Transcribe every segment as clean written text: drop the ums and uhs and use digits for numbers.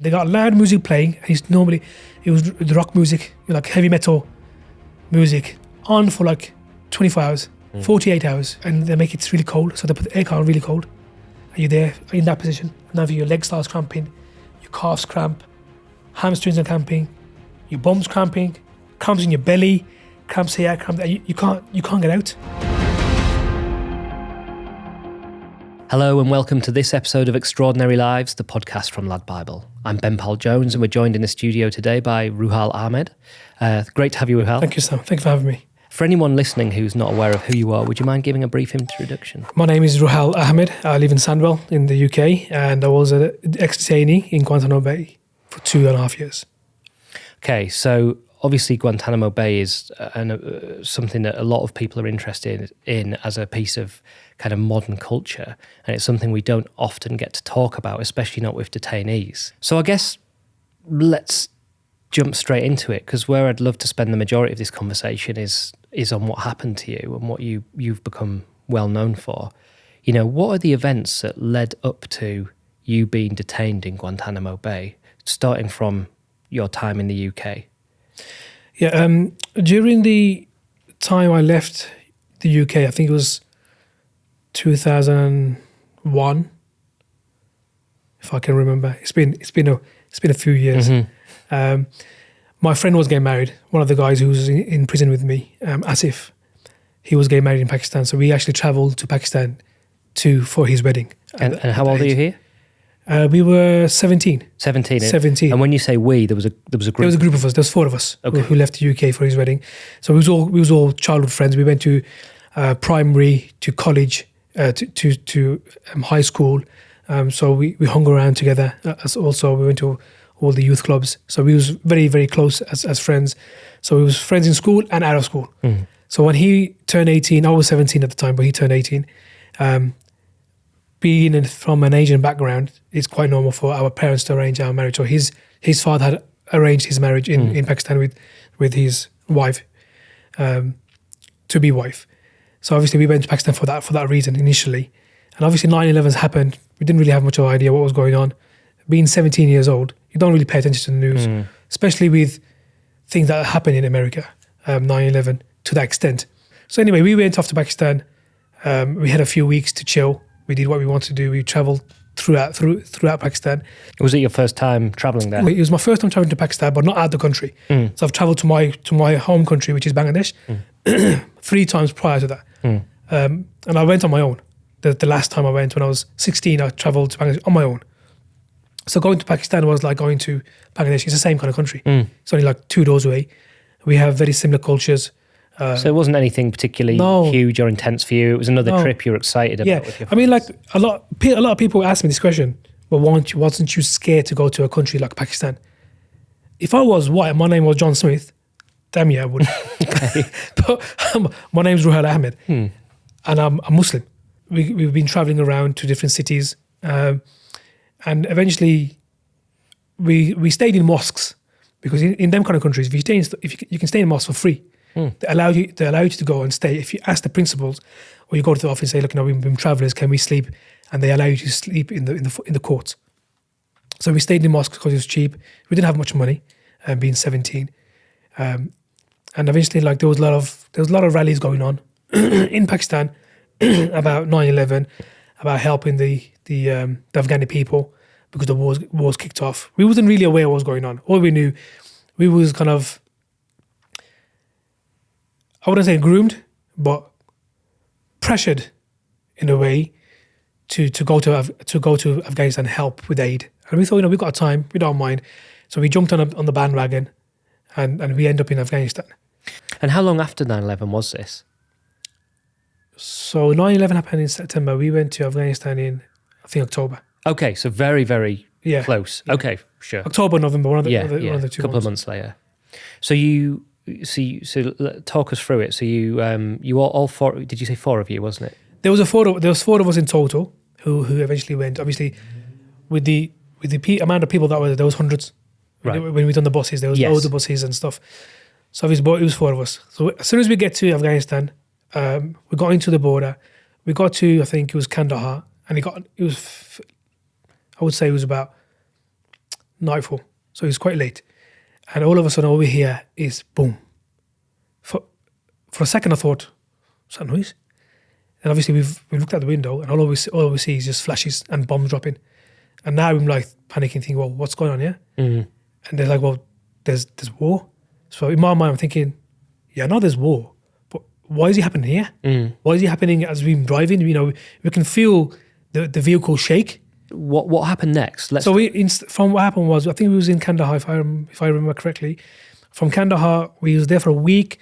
They got loud music playing, and it was the rock music, like heavy metal music, on for like 24 hours, 48 hours, and they make it really cold, so they put the aircon really cold, and you're there in that position, and now your leg starts cramping, your calves cramp, hamstrings are cramping, your bum's cramping, cramps in your belly, cramps here, cramps there, you can't get out. Hello and welcome to this episode of Extraordinary Lives, the podcast from LADbible. I'm Ben-Powell Jones and we're joined in the studio today by Ruhal Ahmed. Great to have you, Ruhal. Thank you, Sam. Thank you for having me. For anyone listening who's not aware of who you are, would you mind giving a brief introduction? My name is Ruhal Ahmed. I live in Sandwell in the UK, and I was an ex-detainee in Guantanamo Bay for 2.5 years. Okay, so obviously Guantanamo Bay is something that a lot of people are interested in as a piece of kind of modern culture, and it's something we don't often get to talk about, especially not with detainees. So I guess let's jump straight into it, because where I'd love to spend the majority of this conversation is on what happened to you and what you've become well known for. You know, what are the events that led up to you being detained in Guantanamo Bay, starting from your time in the UK? Yeah, during the time I left the UK, I think it was 2001, if I can remember. It's been a few years. Mm-hmm. My friend was getting married. One of the guys who was in prison with me, Asif, he was getting married in Pakistan. So we actually travelled to Pakistan for his wedding. And how old are you here? We were 17. 17. And when you say we, there was a group. There was a group of us. There was 4 of us who left the UK for his wedding. So we was all childhood friends. We went to primary, to college, to high school. So we hung around together. As also, we went to all the youth clubs. So we was very, very close as friends. So we was friends in school and out of school. Mm. So when he turned 18, I was 17 at the time, but he turned 18. Being from an Asian background, it's quite normal for our parents to arrange our marriage. So his father had arranged his marriage in Pakistan with his wife, to-be wife. So obviously we went to Pakistan for that reason initially. And obviously 9/11's happened. We didn't really have much of an idea what was going on. Being 17 years old, you don't really pay attention to the news, especially with things that happen in America, 9/11 to that extent. So anyway, we went off to Pakistan. We had a few weeks to chill. We did what we wanted to do. We travelled throughout Pakistan. Was it your first time travelling there? It was my first time travelling to Pakistan, but not out of the country. So I've travelled to my home country, which is Bangladesh, 3 times prior to that. And I went on my own. The last time I went, when I was 16, I travelled to Bangladesh on my own. So going to Pakistan was like going to Bangladesh. It's the same kind of country. It's only like 2 doors away. We have very similar cultures. So it wasn't anything particularly huge or intense for you. It was another trip you were excited about. Yeah, with your friends. I mean, like a lot of people ask me this question. But wasn't you scared to go to a country like Pakistan? If I was white, my name was John Smith. Damn yeah, I would. But my name's Ruhal Ahmed, and I'm Muslim. We've been traveling around to different cities, and eventually we stayed in mosques, because in them kind of countries, if you can stay in mosques for free. They allow you to go and stay. If you ask the principals, or you go to the office and say, look, we've been travellers, can we sleep? And they allow you to sleep in the courts. So we stayed in mosques because it was cheap. We didn't have much money, being 17. And eventually, like there was a lot of rallies going on in Pakistan about 9/11, about helping the Afghani people, because the wars kicked off. We wasn't really aware what was going on. All we knew, we was kind of, I wouldn't say groomed, but pressured in a way to go to Afghanistan and help with aid. And we thought, we've got time, we don't mind. So we jumped on the bandwagon, and we end up in Afghanistan. And how long after 9/11 was this? So 9/11 happened in September. We went to Afghanistan in, I think, October. Okay, so very, very close. Yeah. Okay, sure. October, November, one of the 2 months. A couple of months later. So so talk us through it. So you all 4, did you say 4 of you, wasn't it? There was 4 of us in total who eventually went. Obviously, with the amount of people that were there was hundreds. Right. When we done the buses, there was loads of buses and stuff. So obviously, it was 4 of us. So as soon as we get to Afghanistan, we got into the border. We got to, I think it was Kandahar, and I would say it was about nightfall. So it was quite late. And all of a sudden over here is boom. For a second I thought, what's that noise? And obviously we've looked out the window and all we see is just flashes and bombs dropping. And now I'm like panicking, thinking, well, what's going on here? And they're like, well, there's war. So in my mind, I'm thinking, yeah, I know there's war, but why is it happening here? Why is it happening as we're driving? You know, we can feel the vehicle shake. What happened next? From what happened was, I think we was in Kandahar, if I remember correctly. From Kandahar, we was there for a week.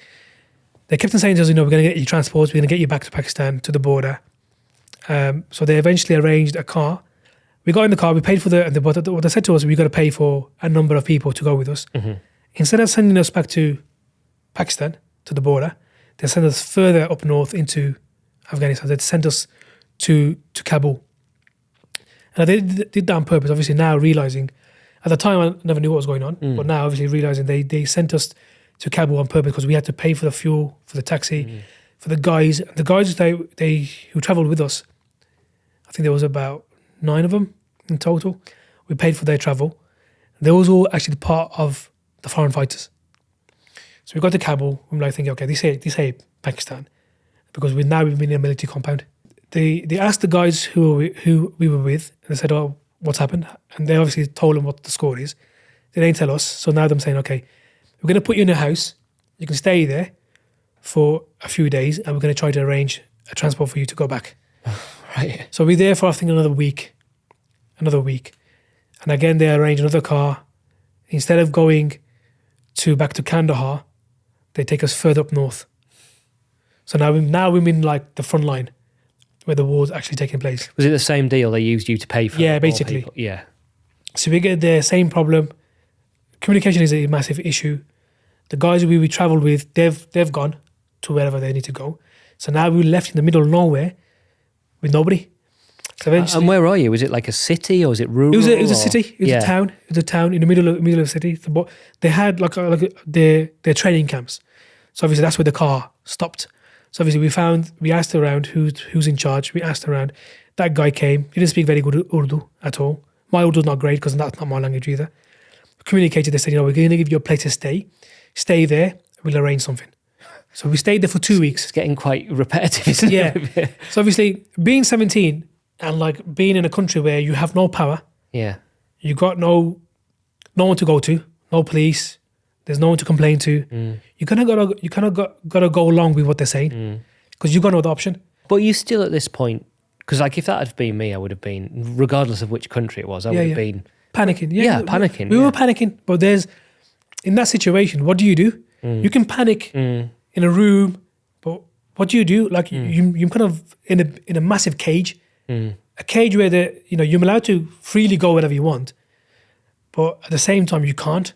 They kept on saying to us, you know, we're going to get you transports, we're going to get you back to Pakistan, to the border. So they eventually arranged a car. We got in the car, we paid for what they said to us, we got to pay for a number of people to go with us. Instead of sending us back to Pakistan, to the border, they sent us further up north into Afghanistan. They sent us to Kabul. And they did that on purpose, obviously now realising, at the time I never knew what was going on, but now obviously realising they sent us to Kabul on purpose because we had to pay for the fuel, for the taxi, for the guys. The guys who travelled with us, I think there was about 9 of them in total. We paid for their travel. They was all actually part of the foreign fighters. So we got to Kabul. I'm like thinking, okay, this ain't Pakistan, because we've been in a military compound. They asked the guys who we were with, and they said, oh, what's happened? And they obviously told them what the score is. They didn't tell us. So now they're saying, okay, we're going to put you in a house. You can stay there for a few days, and we're going to try to arrange a transport for you to go back. Right. So we're there for, I think, another week. And again, they arrange another car. Instead of going back to Kandahar, they take us further up north. So now we're in like the front line where the war's actually taking place. Was it the same deal? They used you to pay for? Yeah, basically. People? Yeah. So we get the same problem. Communication is a massive issue. The guys we travelled with, they've gone to wherever they need to go. So now we're left in the middle of nowhere with nobody. So and where are you? Was it like a city or was it rural? It was a city. It was a town. It was a town in the middle of the city. But they had their training camps. So obviously that's where the car stopped. So obviously we asked around who's in charge. We asked around. That guy came. He didn't speak very good Urdu at all. My Urdu's not great because that's not my language either. Communicated. They said, you know, we're going to give you a place to stay. Stay there. We'll arrange something. So we stayed there for 2 weeks. It's getting quite repetitive, isn't it? Yeah. So obviously being 17 and like being in a country where you have no power. Yeah. You got no one to go to, no police. There's no one to complain to. You kind of gotta go along with what they're saying because you got no other option. But you still at this point, because like if that had been me, I would have been, regardless of which country it was, I would have been panicking. Panicking. We were panicking, but in that situation, what do? You can panic in a room, but what do you do? Like you're kind of in a massive cage, a cage where you're allowed to freely go wherever you want, but at the same time you can't.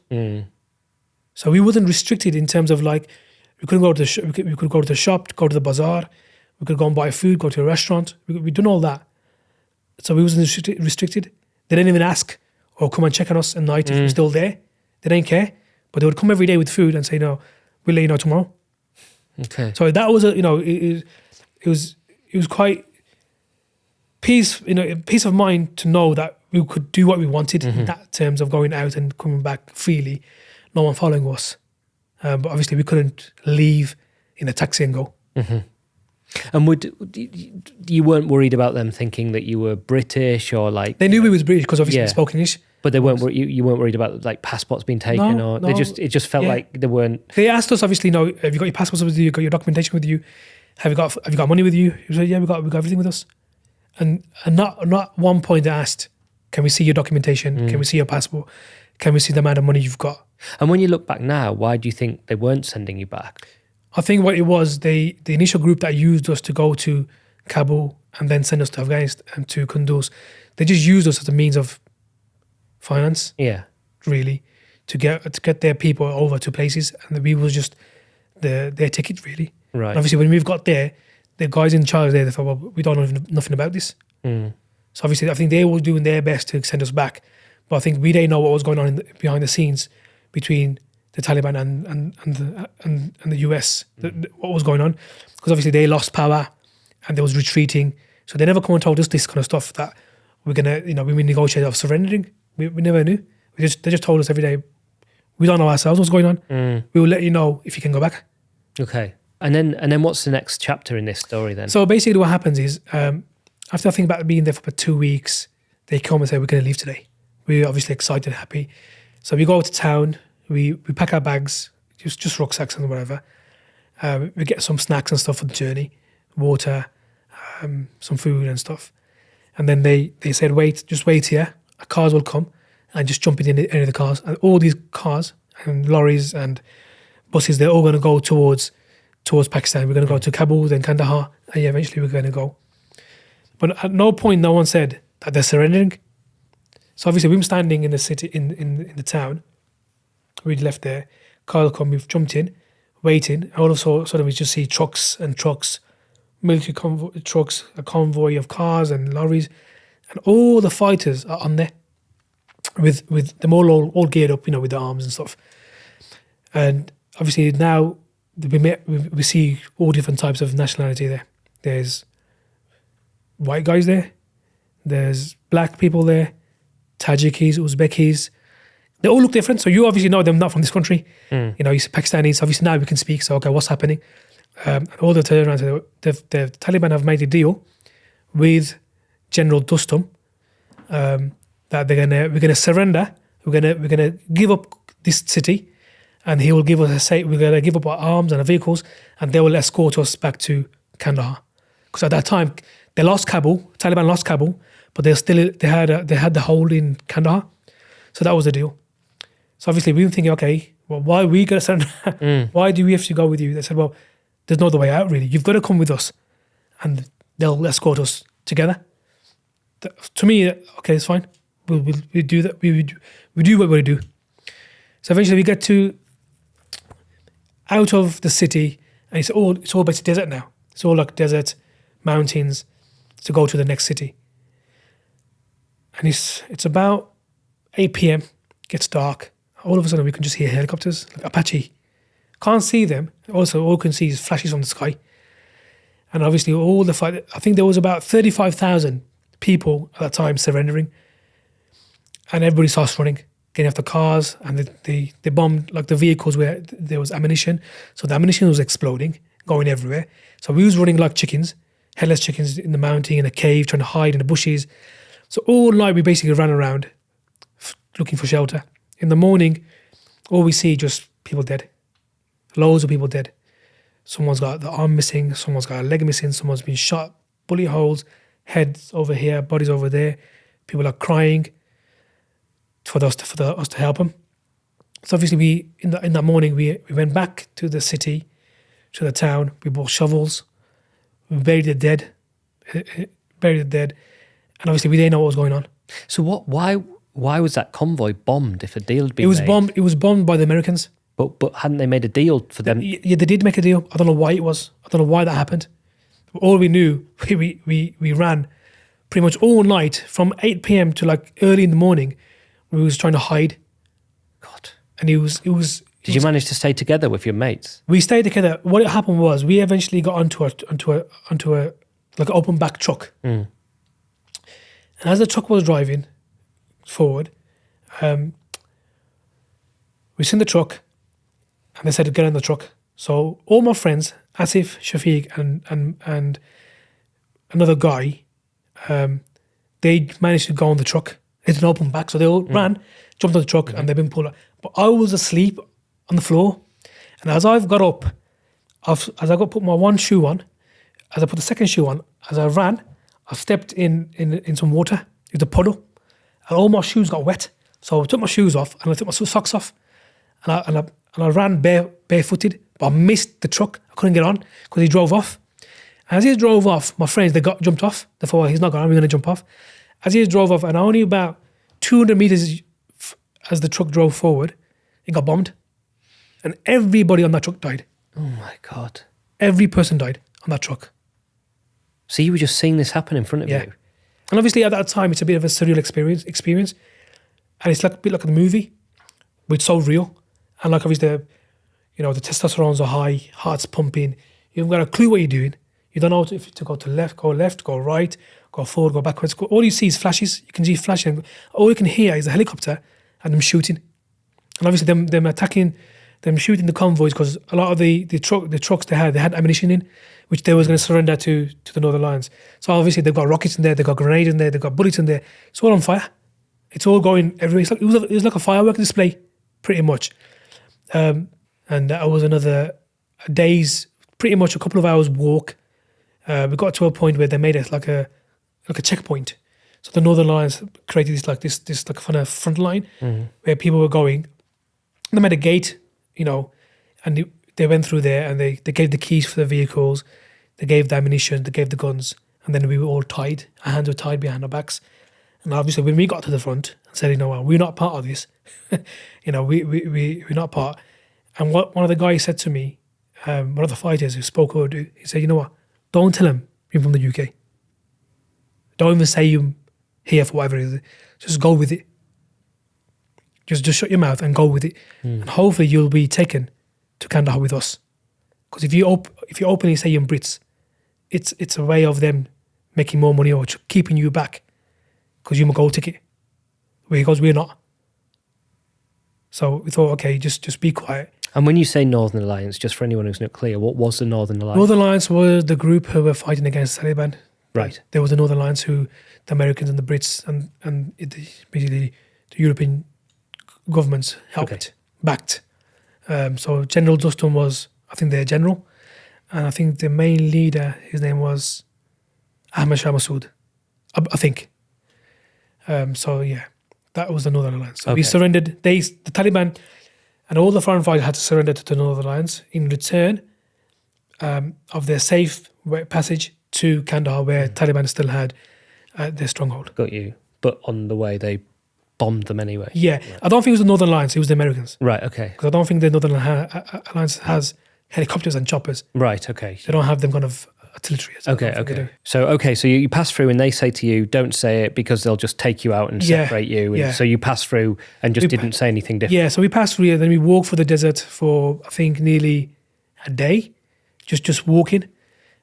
So we wasn't restricted in terms of like we couldn't go to we could go to the shop, go to the bazaar, we could go and buy food, go to a restaurant. We done all that. So we wasn't restricted. They didn't even ask or come and check on us at night if we're still there. They didn't care, but they would come every day with food and say, "No, we'll let you know tomorrow." Okay. So that was it was quite peace of mind to know that we could do what we wanted in that terms of going out and coming back freely, no one following us. But obviously we couldn't leave in a taxi and go. And you weren't worried about them thinking that you were British or like... They knew we was British because obviously we spoke English. But they weren't. You weren't worried about like passports being taken, No. It just felt like they weren't. They asked us obviously, have you got your passports with you? You got your documentation with you? Have you got money with you? We said, yeah, we got everything with us. And not one point they asked, can we see your documentation? Can we see your passport? Can we see the amount of money you've got? And when you look back now, why do you think they weren't sending you back? I think what it was, the initial group that used us to go to Kabul and then send us to Afghanistan and to Kunduz, they just used us as a means of finance, really, to get their people over to places, and we was just their ticket, really. Right. And obviously, when we've got there, the guys in charge there, they thought, well, we don't know nothing about this. So obviously, I think they were doing their best to send us back, but I think we didn't know what was going on behind the scenes between the Taliban and the US, what was going on, because obviously they lost power and they was retreating, so they never come and told us this kind of stuff that we're gonna, we negotiated of surrendering. We never knew. They just told us every day, we don't know ourselves what's going on. We will let you know if you can go back. Okay. And then what's the next chapter in this story then? So basically what happens is, after I think about being there for about 2 weeks, they come and say, we're going to leave today. We're obviously excited, happy. So we go to town, we pack our bags, just rucksacks and whatever. We get some snacks and stuff for the journey, water, some food and stuff. And then they said, just wait here. Our cars will come and just jump in any of the cars. And all these cars and lorries and buses, they're all going to go towards Pakistan. We're going to go to Kabul, then Kandahar, and eventually we're going to go. But at no point no one said that they're surrendering. So obviously we're standing in the city, in the town. We'd left there. Cars come, we've jumped in, waiting. All of a sudden we just see trucks, military trucks, a convoy of cars and lorries, and all the fighters are on there with them all geared up, with the arms and stuff. And obviously now we see all different types of nationality there. There's white guys there, there's black people there, Tajikis, Uzbekis. They all look different. So you obviously know them not from this country. You see Pakistanis. So obviously now we can speak. So okay, what's happening? All the turn around. The Taliban have made a deal with General Dostum that we're gonna surrender. We're gonna give up this city, and he will give us we're gonna give up our arms and our vehicles, and they will escort us back to Kandahar. Because at that time they lost Kabul. Taliban lost Kabul, but they had the hold in Kandahar. So that was the deal. So obviously we were thinking, okay, well, why are we going to surrender? Why do we have to go with you? They said, well, there's no other way out, really. You've got to come with us, and they'll escort us together. To me, okay, it's fine. We'll do that. We do what we do. So eventually we get out of the city, and it's all basically desert now. It's all like desert, mountains, to go to the next city. And it's about 8 p.m. Gets dark. All of a sudden we can just hear helicopters, like Apache. Can't see them. Also, all we can see is flashes from the sky. And obviously all the fight. I think there was about 35,000 people at that time surrendering. And everybody starts running, getting off the cars, and they bombed like the vehicles where there was ammunition. So the ammunition was exploding, going everywhere. So we was running like chickens, headless chickens in the mountain, in a cave, trying to hide in the bushes. So all night we basically ran around looking for shelter. In the morning, all we see just people dead. Loads of people dead. Someone's got the arm missing, someone's got a leg missing, someone's been shot, bullet holes, heads over here, bodies over there. People are crying for us to help them. So obviously in that morning we went back to the city, to the town. We bought shovels, we buried the dead, and obviously we didn't know what was going on. So why was that convoy bombed if a deal had been made? It was bombed by the Americans. But hadn't they made a deal for them? Yeah, they did make a deal. I don't know why it was. I don't know why that happened. All we knew, we ran pretty much all night from 8 p.m. to like early in the morning. We was trying to hide. God. And it was. Did you manage to stay together with your mates? We stayed together. What happened was we eventually got onto a like an open back truck. And as the truck was driving forward, we seen the truck, and they said to get in the truck. So all my friends, Asif, Shafiq, and another guy, they managed to go on the truck. It's an open back, so they all ran, jumped on the truck, and they've been pulled up. But I was asleep on the floor, and as I've got up, as I got put my one shoe on, as I put the second shoe on, as I ran, I stepped in some water. It was a puddle, and all my shoes got wet. So I took my shoes off and I took my socks off, and I ran barefooted. But I missed the truck. I couldn't get on because he drove off. And as he drove off, my friends jumped off. They thought, well, he's not gone. We're going to jump off. As he drove off, and only about 200 meters as the truck drove forward, it got bombed, and everybody on that truck died. Oh my God! Every person died on that truck. So you were just seeing this happen in front of you. And obviously at that time, it's a bit of a surreal experience, and it's like a bit like a movie, but it's so real. And like obviously, the testosterones are high, heart's pumping. You haven't got a clue what you're doing. You don't know if to go to left, go right, go forward, go backwards. All you see is flashes. You can see flashing. All you can hear is a helicopter, and them shooting. And obviously them attacking, them shooting the convoys, because a lot of the trucks they had ammunition in, which they was going to surrender to the Northern Alliance. So obviously they've got rockets in there, they've got grenades in there, they've got bullets in there. It's all on fire. It's all going everywhere. It was like a firework display, pretty much. And that was another pretty much a couple of hours walk. We got to a point where they made it like a checkpoint. So the Northern Alliance created this kind of front line where people were going. They made a gate, and they went through there, and they gave the keys for the vehicles, they gave the ammunition, they gave the guns, and then we were all tied. Our hands were tied behind our backs. And obviously when we got to the front and said, well, we're not part of this, we're not part. And what one of the guys said to me, one of the fighters who spoke Urdu, he said, you know what, don't tell him you're from the UK. Don't even say you're here for whatever it is. Just go with it. Just shut your mouth and go with it. And hopefully you'll be taken to Kandahar with us. Because if you openly say you're Brits, it's a way of them making more money or keeping you back because you're a gold ticket. Because we're not. So we thought, okay, just be quiet. And when you say Northern Alliance, just for anyone who's not clear, what was the Northern Alliance? Northern Alliance was the group who were fighting against the Taliban. Right. There was the Northern Alliance who the Americans and the Brits and basically the European governments helped, backed. So General Dustin was, I think, their general. And I think the main leader, his name was Ahmed Shah Massoud, I think. So yeah, that was the Northern Alliance. So we surrendered. The Taliban and all the foreign fighters had to surrender to the Northern Alliance in return of their safe passage to Kandahar, where Taliban still had their stronghold. Got you. But on the way, they bombed them anyway. Yeah, right. I don't think it was the Northern Alliance, it was the Americans. Right, okay. Because I don't think the Northern Alliance has helicopters and choppers. Right, okay. They don't have them kind of artillery. Okay. So you pass through and they say to you, don't say it because they'll just take you out and separate you. And so you pass through and just didn't say anything different. Yeah, so we passed through and then we walked through the desert for, I think, nearly a day, just walking.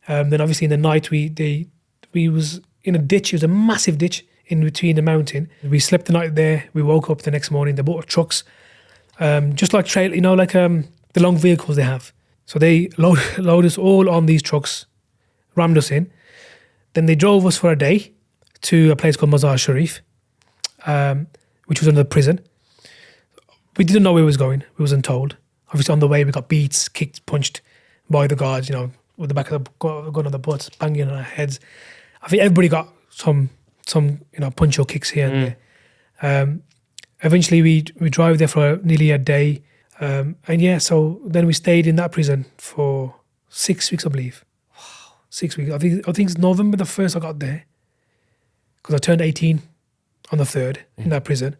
Then obviously in the night we was in a ditch. It was a massive ditch in between the mountain. We slept the night there. We woke up the next morning. They bought trucks, just like trail, the long vehicles they have. So they load us all on these trucks, rammed us in. Then they drove us for a day to a place called Mazar-i-Sharif, which was another prison. We didn't know where we was going. We wasn't told. Obviously on the way we got beats, kicked, punched by the guards, with the back of the gun on the butts, banging on our heads. I think everybody got some punch or kicks here and there. Eventually we drive there for nearly a day. So then we stayed in that prison for 6 weeks, I believe. Wow. 6 weeks. I think it's November the 1st I got there. Because I turned 18 on the 3rd in that prison.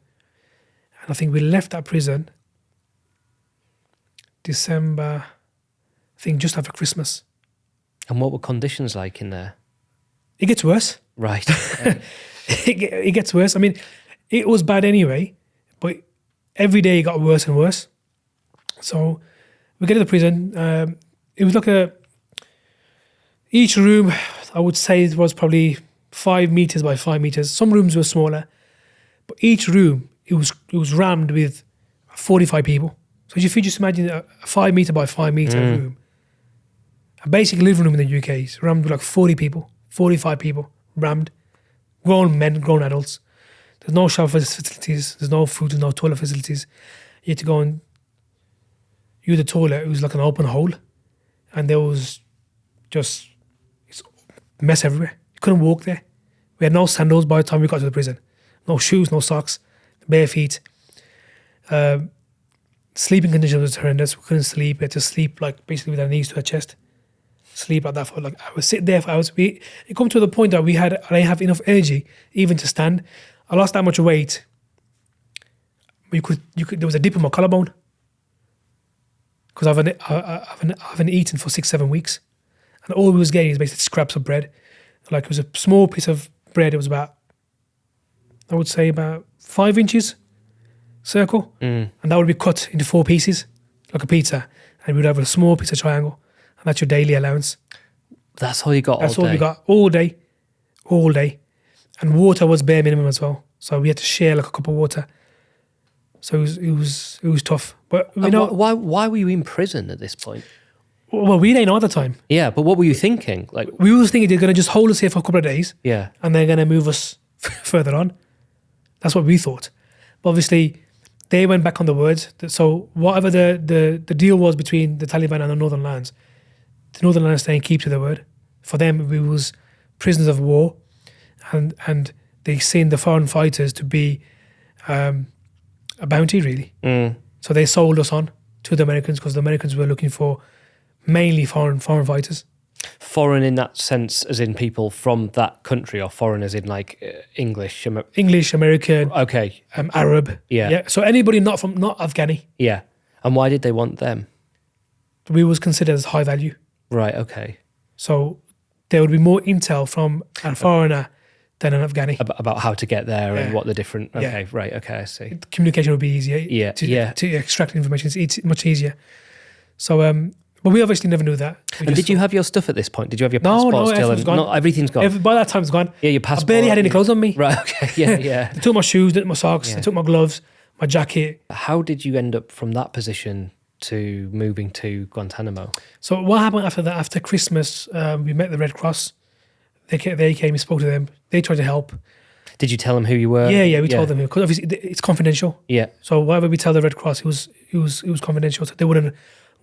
And I think we left that prison December, I think just after Christmas. And what were conditions like in there? It gets worse. Right. It gets worse. I mean, it was bad anyway, but every day it got worse and worse. So we get to the prison. It was like each room, I would say it was probably 5 meters by 5 meters. Some rooms were smaller, but each room, it was rammed with 45 people. So if you just imagine a 5 meter by 5 meter room, a basic living room in the UK is rammed with like 40 people, 45 people, rammed. Grown men, grown adults. There's no shower facilities, there's no food, there's no toilet facilities. You had to go and use the toilet. It was like an open hole. And there was just mess everywhere. You couldn't walk there. We had no sandals by the time we got to the prison. No shoes, no socks, bare feet. Sleeping conditions was horrendous. We couldn't sleep. We had to sleep basically with our knees to our chest. Sleep like that for hours. Sit there for hours. It come to the point that I didn't have enough energy even to stand. I lost that much weight. You could. There was a dip in my collarbone because I haven't eaten for 6-7 weeks, and all we was getting is basically scraps of bread. Like it was a small piece of bread. It was about, I would say, about 5 inches circle, and that would be cut into 4 pieces like a pizza, and we'd have a small piece of triangle. And that's your daily allowance. That's all you got all day? That's all we got all day. And water was bare minimum as well. So we had to share like a cup of water So it was tough. But you And know, why were you in prison at this point? well, we didn't know at the time. Yeah, but what were you thinking? Like, We was thinking they're going to just hold us here for a couple of days, yeah, and they're going to move us further on. That's what we thought. But obviously, they went back on the words. So whatever the deal was between the Taliban and the Northern Lands, the Northern Lands saying keep to their word. For them, we was prisoners of war, and they seen the foreign fighters to be a bounty, really. So they sold us on to the Americans because the Americans were looking for mainly foreign fighters. foreign in that sense, as in people from that country, or foreign as in like English, English, American, okay, Arab. Yeah. So anybody not Afghani. yeah. And why did they want them? We was considered as high value. Right, okay. So there would be more intel from a foreigner than an Afghani. About how to get there and Yeah. what the different. Yeah. Okay, right, okay, I see. Communication would be easier. Yeah, yeah. To extract information, it's much easier. So, but we obviously never knew that. And did you have your stuff at this point? Did you have your No, passport still? everything's gone. Not everything's gone. By that time, it's gone. Yeah, your passport. I barely had any clothes on me. Right, okay, yeah, yeah. They took my shoes, they took my socks, Yeah. they took my gloves, my jacket. How did you end up from that position to moving to Guantanamo? So what happened after that? After Christmas, we met the Red Cross. They came, we spoke to them. They tried to help. Did you tell them who you were? Yeah, we told them because obviously it's confidential. Yeah. So whatever we tell the Red Cross, it was confidential. So they wouldn't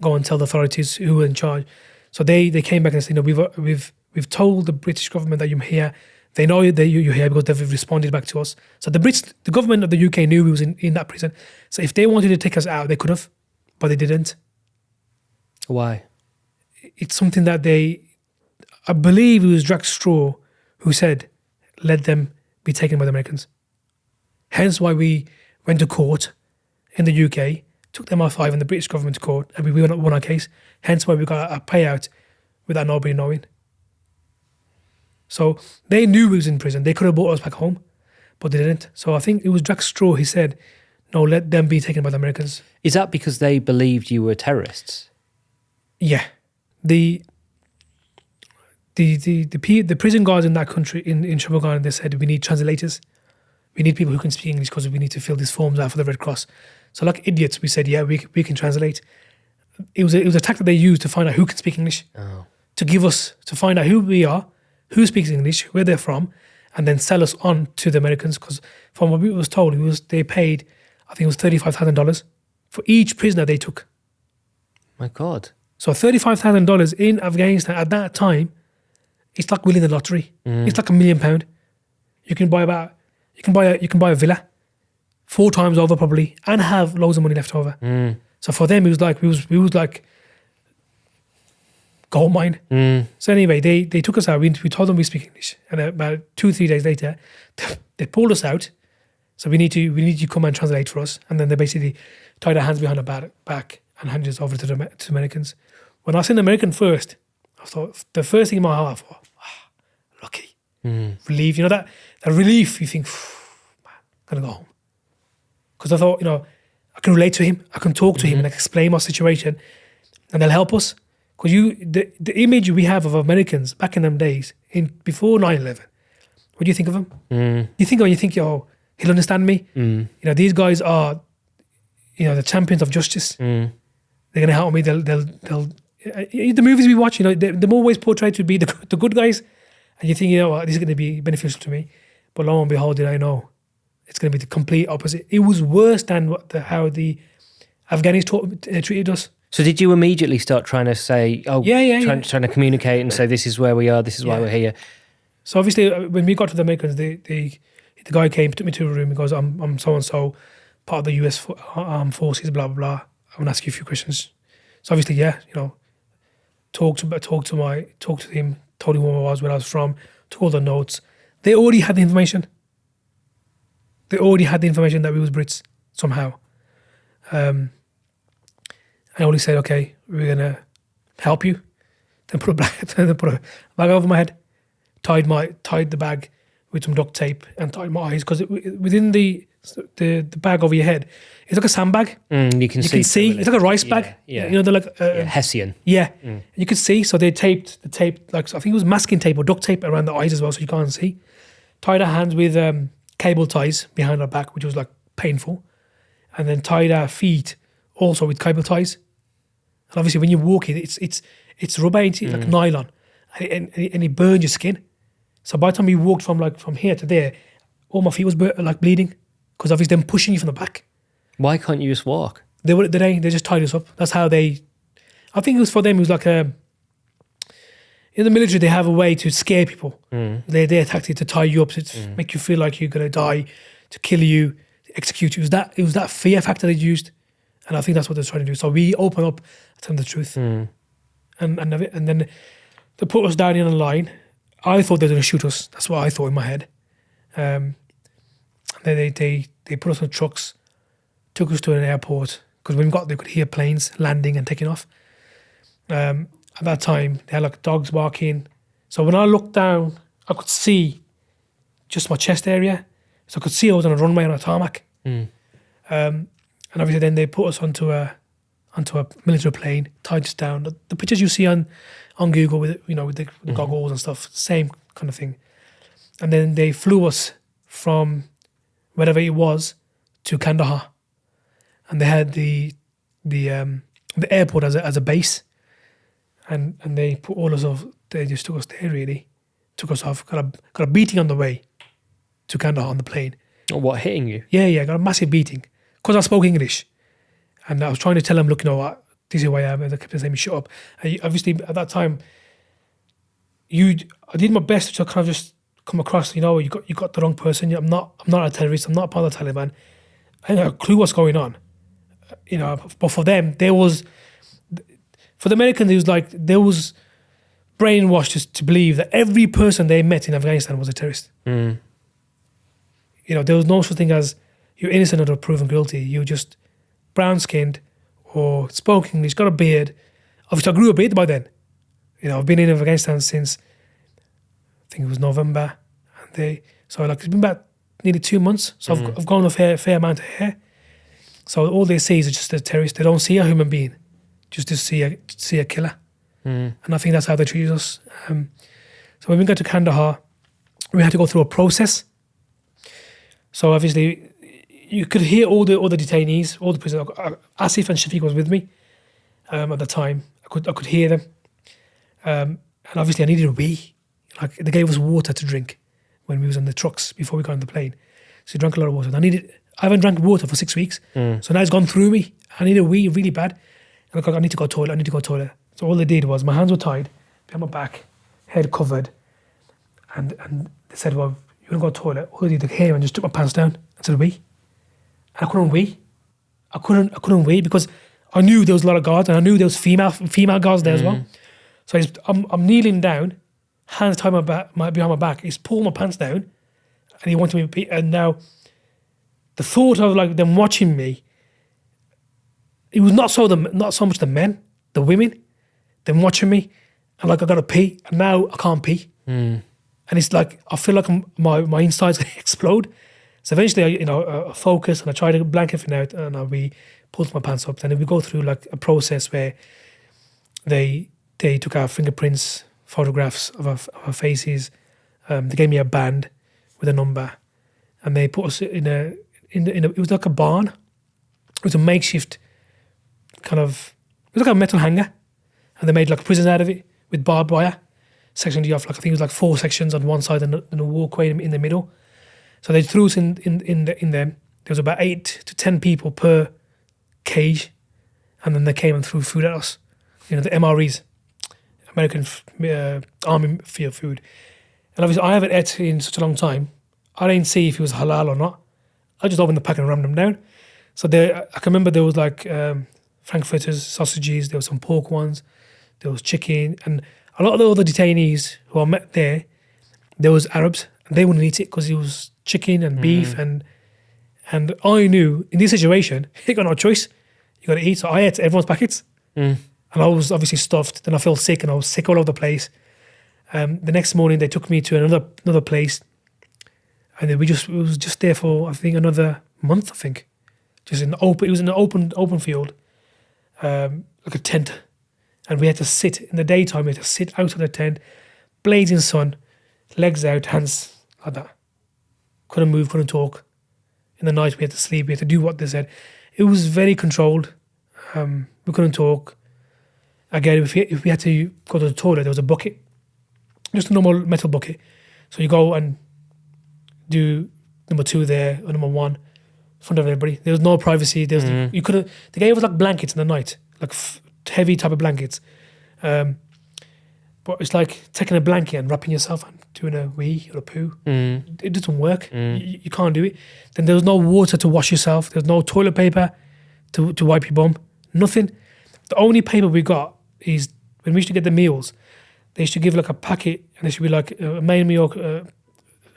go and tell the authorities who were in charge. So they came back and said, we've told the British government that you're here. They know that you're here because they've responded back to us. So the government of the UK knew we was in that prison. So if they wanted to take us out, they could have, but they didn't. Why? It's something that I believe it was Jack Straw who said, let them be taken by the Americans. Hence why we went to court in the UK, took them R5 and the British government to court, and we won our case. Hence why we got a payout without nobody knowing. So they knew we was in prison. They could have brought us back home, but they didn't. So I think it was Jack Straw, he said, no, let them be taken by the Americans. Is that because they believed you were terrorists? Yeah. The prison guards in that country, in Shavagan, they said, we need translators. We need people who can speak English because we need to fill these forms out for the Red Cross. So like idiots, we said, yeah, we can translate. It was a tactic they used to find out who can speak English. Oh. To find out who we are, who speaks English, where they're from, and then sell us on to the Americans. Because from what we was told, they paid, I think it was $35,000 for each prisoner they took. My God. So $35,000 in Afghanistan at that time, it's like winning the lottery. It's like £1 million. You can buy a villa 4 times over probably, and have loads of money left over. So for them, it was like we was like gold mine. So anyway, they took us out. We told them we speak English, and about 2-3 days later, they pulled us out. So we need you to come and translate for us. And then they basically tied our hands behind our back and handed us over to the Americans. When I seen the American first, I thought the first thing in my heart, I thought, lucky, relief. You know that relief. You think, man, I'm gonna go home. Because I thought, I can relate to him. I can talk to him and explain my situation, and they'll help us. Because the image we have of Americans back in them days, before 9/11, what do you think of them? You think, he'll understand me. These guys are, the champions of justice. They're gonna help me. They'll the movies we watch, they're always portrayed to be the good guys, and you think, this is going to be beneficial to me. But lo and behold, did I know it's going to be the complete opposite. It was worse than how the Afghanis treated us. So did you immediately start trying to say, trying to communicate and say, this is where we are, this is why we're here? So obviously, when we got to the Americans, the guy came, took me to a room. He goes, I'm so and so, part of the US Armed Forces, blah blah blah. I want to ask you a few questions. So obviously, talked to him, told him where I was from, took all the notes. They already had the information. They already had the information that we was Brits somehow. I only said, okay, we're gonna help you. Then put a bag over my head, tied the bag with some duct tape and tied my eyes, because within the bag over your head, it's like a sandbag. You can see. It's like a rice bag. Yeah. They're like Hessian. Yeah, you could see. So they taped the tape, like, I think it was masking tape or duct tape around the eyes as well, so you can't see. Tied our hands with cable ties behind our back, which was like painful. and then tied our feet also with cable ties. And obviously, when you're walking, it's rubber, it's like nylon, and it burns your skin. So by the time we walked from here to there, all my feet was like bleeding because obviously them pushing you from the back. Why can't you just walk? They just tied us up. That's how they. I think it was for them. It was like in the military they have a way to scare people. They tactic to tie you up to make you feel like you're gonna die, to kill you, to execute you. It was that fear factor they used, and I think that's what they're trying to do. So we open up, tell them the truth, and then they put us down in a line. I thought they were gonna shoot us. That's what I thought in my head. They put us on trucks, took us to an airport because when we got there, we could hear planes landing and taking off. At that time, they had like dogs barking. So when I looked down, I could see just my chest area. So I could see I was on a runway on a tarmac. And obviously then they put us onto a military plane, tied us down. The pictures you see on Google with the goggles and stuff, same kind of thing. And then they flew us from wherever it was to Kandahar, and they had the airport as a base, and they put all us off. They just took us there, really took us off. Got a beating on the way to Kandahar on the plane. Oh, what, hitting you? Yeah, got a massive beating because I spoke English, and I was trying to tell them, look, this is who I am. And they kept saying, "Shut up." And obviously, at that time, I did my best to kind of just come across, you got the wrong person. I'm not a terrorist. I'm not part of the Taliban. I didn't have a clue what's going on. But for them, for the Americans, there was brainwashed to believe that every person they met in Afghanistan was a terrorist. There was no such thing as you're innocent or proven guilty. You're just brown-skinned or spoke English, got a beard. Obviously, I grew a beard by then. I've been in Afghanistan since, I think it was November. So it's been about nearly 2 months. So I've gone a fair amount of hair. So all they see is just a terrorist. They don't see a human being, just to see a killer. And I think that's how they treat us. So when we got to Kandahar, we had to go through a process. So obviously, you could hear all the detainees, all the prisoners. Asif and Shafiq was with me at the time. I could hear them. And obviously, I needed a wee. They gave us water to drink when we was on the trucks before we got on the plane. So we drank a lot of water. I haven't drank water for 6 weeks. So now it's gone through me. I need a wee really bad. And I need to go to the toilet. So all they did was, my hands were tied behind my back, head covered. And they said, well, you want to go to the toilet? All they did, they came and just took my pants down and said, wee. And I couldn't wee. I couldn't wee because I knew there was a lot of guards, and I knew there was female guards there as well. So I'm kneeling down, hands tied behind my back. He's pulled my pants down, and he wanted me to pee. And now, the thought of them watching me, it was not so much the men, the women, them watching me, and I gotta pee, and now I can't pee, and it's like I feel like my insides explode. So eventually, I focus and I try to blank everything out, and we pulled my pants up. Then we go through a process where they took our fingerprints, photographs of our faces. They gave me a band with a number, and they put us in a. It was like a barn. It was a makeshift it was like a metal hanger, and they made a prison out of it with barbed wire, sectioned you off. I think it was 4 sections on one side and a walkway in the middle. So they threw us in them. There was about 8 to 10 people per cage, and then they came and threw food at us. The MREs, American Army field food. And obviously, I haven't ate in such a long time. I didn't see if it was halal or not. I just opened the pack and rammed them down. So I can remember there was frankfurters, sausages, there was some pork ones, there was chicken, and a lot of the other detainees who I met there was Arabs, and they wouldn't eat it because it was chicken and beef, and I knew in this situation, you got no choice, you got to eat. So I ate everyone's packets, and I was obviously stuffed. Then I felt sick, and I was sick all over the place. The next morning, they took me to another place, and then it was just there for, I think, another month. I think, just in the open. It was in an open field, like a tent, and we had to sit in the daytime. We had to sit out of the tent, blazing sun, legs out, hands like that. Couldn't move, couldn't talk. In the night, we had to sleep. We had to do what they said. It was very controlled. We couldn't talk. Again, if we had to go to the toilet, there was a bucket, just a normal metal bucket. So you go and do number 2 there or number 1 in front of everybody. There was no privacy. There was you couldn't. They gave us like blankets in the night, like heavy type of blankets. But it's like taking a blanket and wrapping yourself and doing a wee or a poo. It doesn't work. You can't do it. Then there was no water to wash yourself. There was no toilet paper to wipe your bum. Nothing. The only paper we got is when we used to get the meals, they used to give like a packet and there should be like a main meal, a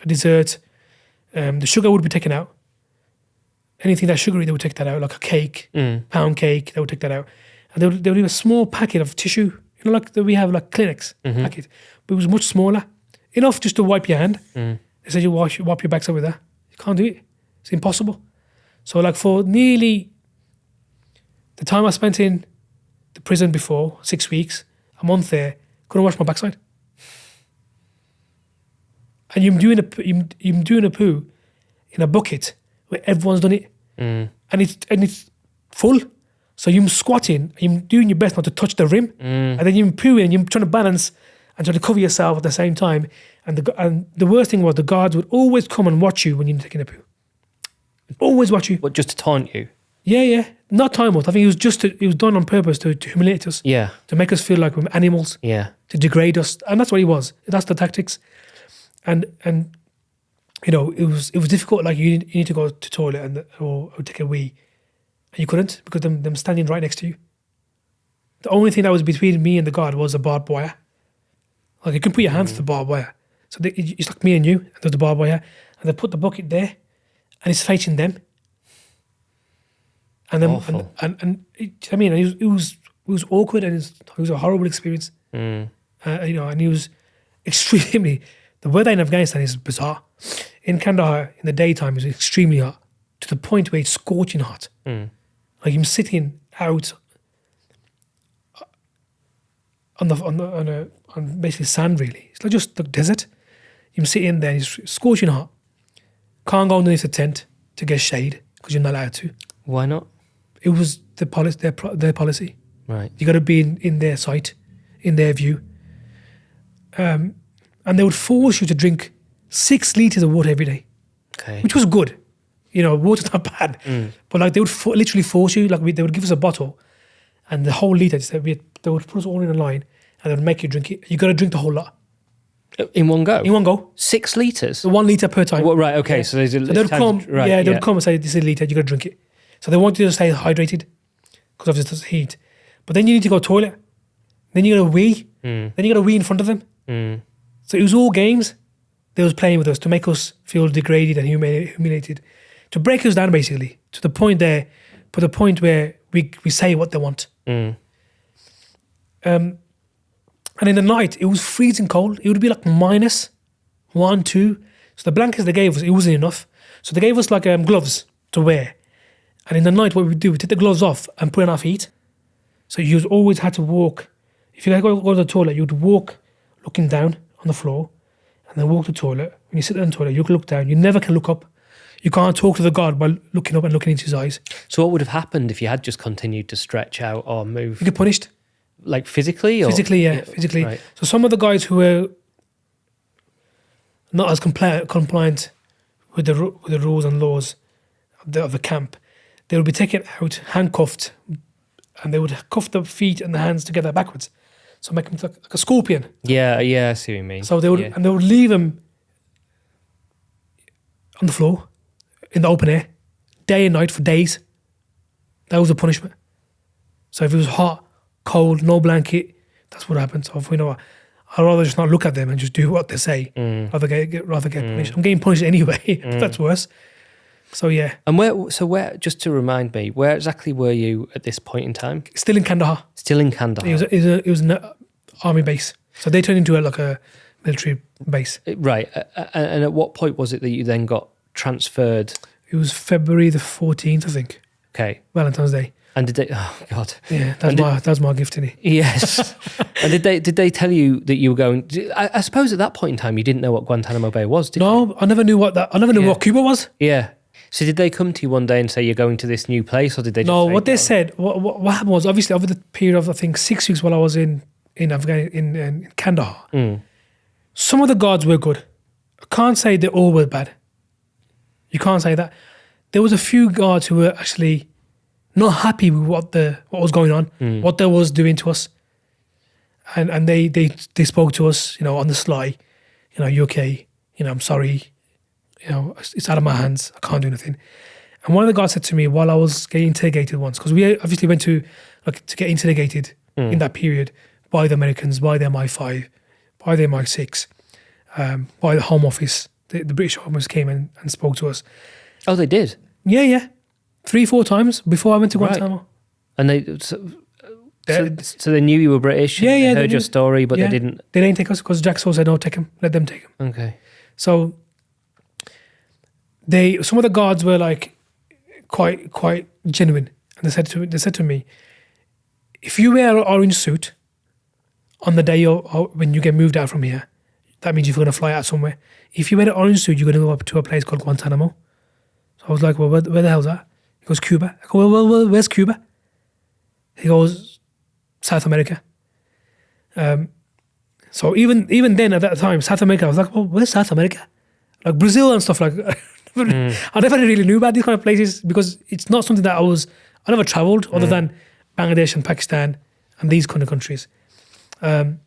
dessert. The sugar would be taken out. Anything that's sugary, they would take that out, like a cake, pound cake, they would take that out. And they would leave a small packet of tissue, like that we have like clinics packet, but it was much smaller, enough just to wipe your hand. They said you wipe your backside with that. You can't do it. It's impossible. So like for nearly the time I spent in the prison before, 6 weeks, a month there, couldn't wash my backside. And you're doing a poo in a bucket where everyone's done it, and it's full. So you're squatting, you're doing your best not to touch the rim, and then you're pooing and you're trying to balance and trying to cover yourself at the same time. And the worst thing was the guards would always come and watch you when you're taking a poo. Always watch you. What, just to taunt you? Yeah. Not time out. I think it was done on purpose to humiliate us. Yeah. To make us feel like we're animals. Yeah. To degrade us, and that's what it was. That's the tactics, and you know it was difficult. Like you need to go to the toilet or take a wee, and you couldn't because them standing right next to you. The only thing that was between me and the guard was a barbed wire. Like you can put your hands to the barbed wire. So it's like me and you, and there's the barbed wire, and they put the bucket there, and it's facing them. And then Awful. and it was awkward, and it was a horrible experience. And it was extremely. The weather in Afghanistan is bizarre. In Kandahar, in the daytime, it was extremely hot to the point where it's scorching hot. Like I'm sitting out on basically sand. Really, it's like just the desert. I'm sitting there, it's scorching hot. Can't go underneath the tent to get shade because you're not allowed to. Why not? It was their policy. Right. You got to be in their sight, in their view. And they would force you to drink 6 liters of water every day, which was good. You know, water's not bad, but like they would literally force you. Like they would give us a bottle, and the whole liter. They would put us all in a line, and they would make you drink it. You got to drink the whole lot in one go. In one go, 6 liters. So 1 liter per time. Well, right. Okay. Yeah. So they'd come. Right, they'd come and say, "This is a liter. You got to drink it." So they want you to stay hydrated because of this heat. But then you need to go to the toilet. Then you got to wee. Then you got to wee in front of them. So it was all games they was playing with us to make us feel degraded and humiliated, to break us down basically to the point where we say what they want. And in the night it was freezing cold. It would be like -1, 2. So the blankets they gave us, it wasn't enough. So they gave us like gloves to wear. And in the night, what we do, we take the gloves off and put on our feet. So you always had to walk. If you go to the toilet, you'd walk looking down on the floor and then walk to the toilet. When you sit in the toilet, you can look down. You never can look up. You can't talk to the guard by looking up and looking into his eyes. So what would have happened if you had just continued to stretch out or move? You get punished. Like physically? Or? Physically, yeah. Physically. Right. So some of the guys who were not as compliant with the rules and laws of the camp, they would be taken out, handcuffed, and they would cuff the feet and the hands together backwards. So make them like a scorpion. Yeah, I see what you mean. So they would leave them on the floor in the open air, day and night for days. That was the punishment. So if it was hot, cold, no blanket, that's what happened. So if we know, I'd rather just not look at them and just do what they say, rather get punished. I'm getting punished anyway. That's worse. So yeah. And where? Just to remind me, where exactly were you at this point in time? Still in Kandahar. Still in Kandahar. It was an army base. So they turned into like a military base. Right. And at what point was it that you then got transferred? It was February the 14th, I think. Okay. Valentine's Day. And did they? Oh God. Yeah, that's my gift, innit? Yes. And did they tell you that you were going? I suppose at that point in time you didn't know what Guantanamo Bay was, did you? No, I never knew what Cuba was. Yeah. So did they come to you one day and say you're going to this new place, or did they just No, say, what they said, what happened was, obviously over the period of, I think, 6 weeks while I was in Afghanistan, in Kandahar, some of the guards were good. I can't say they all were bad. You can't say that. There was a few guards who were actually not happy with what was going on, what they was doing to us. And they spoke to us, on the sly, you okay? I'm sorry. It's out of my hands. I can't do anything. And one of the guards said to me while I was getting interrogated once, because we obviously went to get interrogated in that period by the Americans, by the MI5, by the MI6, by the Home Office. The British Home Office came and spoke to us. Oh, they did? Yeah. 3-4 times before I went to Guantanamo. Right. And so they knew you were British. Yeah. They heard your story, but they didn't. They didn't take us because Jack Saw said, "No, take him. Let them take him." Okay. So some of the guards were like quite genuine, and they said to me, if you wear an orange suit on the day when you get moved out from here, that means you're going to fly out somewhere. If you wear an orange suit, you're going to go up to a place called Guantanamo. So I was like, well, where the hell's that? He goes, Cuba. I go, well, where's Cuba? He goes, South America. So even then at that time, South America, I was like, well, where's South America? Like Brazil and stuff like that. I never really knew about these kind of places because it's not something that I never traveled other than Bangladesh and Pakistan and these kind of countries. And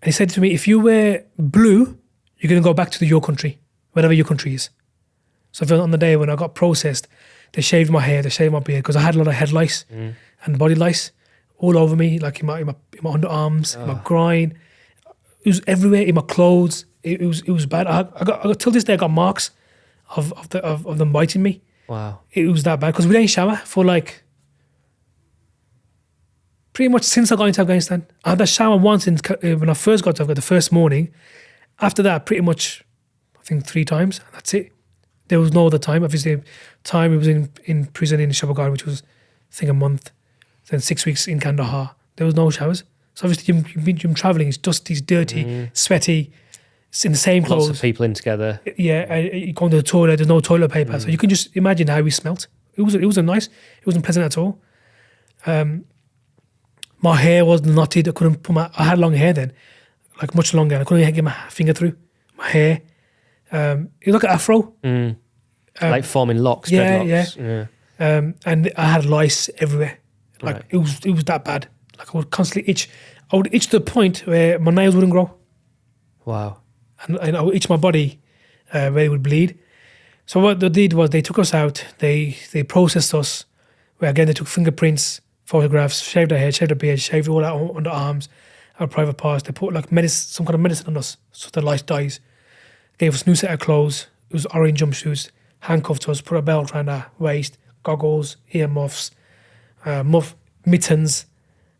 he said to me, if you wear blue, you're going to go back to your country, wherever your country is. So on the day when I got processed, they shaved my hair, they shaved my beard because I had a lot of head lice and body lice all over me, like in my underarms, in my groin. It was everywhere, in my clothes. It was bad. I got till this day I got marks of them biting me. Wow. It was that bad because we didn't shower for like pretty much since I got into Afghanistan. I had that shower once when I first got to Afghanistan, the first morning. After that, pretty much, I think 3 times. And that's it. There was no other time. Obviously, time it was in prison in Shipwreck, which was, I think, a month. Then 6 weeks in Kandahar. There was no showers. So obviously, you're traveling. It's dusty, it's dirty, sweaty. It's in the same clothes. Lots of people in together. Yeah, you go to the toilet. There's no toilet paper, so you can just imagine how we smelt. It wasn't nice. It wasn't pleasant at all. My hair was knotted. I couldn't put I had long hair then, like much longer. I couldn't get my finger through my hair. It was like an afro. Like forming locks, dreadlocks. Yeah. And I had lice everywhere. Like it was that bad. Like I would constantly itch. I would itch to the point where my nails wouldn't grow. Wow. And I would itch my body where it would bleed. So what they did was they took us out. They processed us. Where again they took fingerprints, photographs, shaved our head, shaved our beard, shaved all our underarms, our private parts. They put like some kind of medicine on us so the lice dies. Gave us a new set of clothes. It was orange jumpsuits. Handcuffed us, put a belt around our waist, goggles, earmuffs, mittens,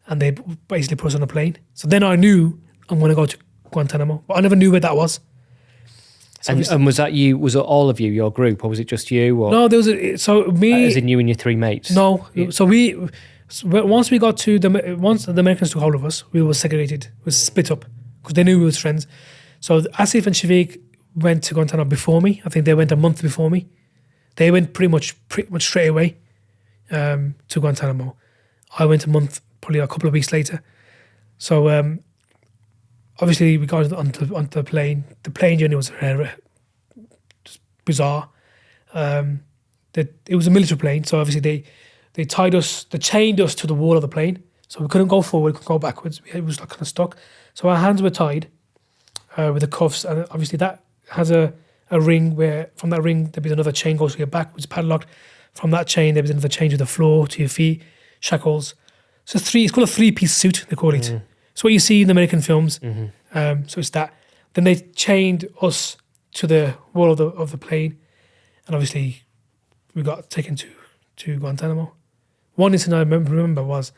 and they basically put us on a plane. So then I knew I'm going to go to Guantanamo, but I never knew where that was. So and was that you? Was it all of you, your group, or was it just you? Or no, there was me. As in you and your 3 mates. No, so once the Americans took hold of us, we were segregated, we were split up because they knew we were friends. So Asif and Shafiq went to Guantanamo before me. I think they went a month before me. They went pretty much straight away to Guantanamo. I went a month, probably a couple of weeks later. So obviously we got onto the plane. The plane journey was just bizarre. It was a military plane, so obviously they chained us to the wall of the plane, so we couldn't go forward, couldn't go backwards. It was like kind of stuck. So our hands were tied with the cuffs, and obviously that has a ring where from that ring there'd be another chain goes to your back, which is padlocked. From that chain there'd be another chain to the floor, to your feet, shackles. So it's called a 3-piece suit, they call it. It's what you see in the American films. So it's that. Then they chained us to the wall of the plane, and obviously we got taken to Guantanamo. One incident I remember was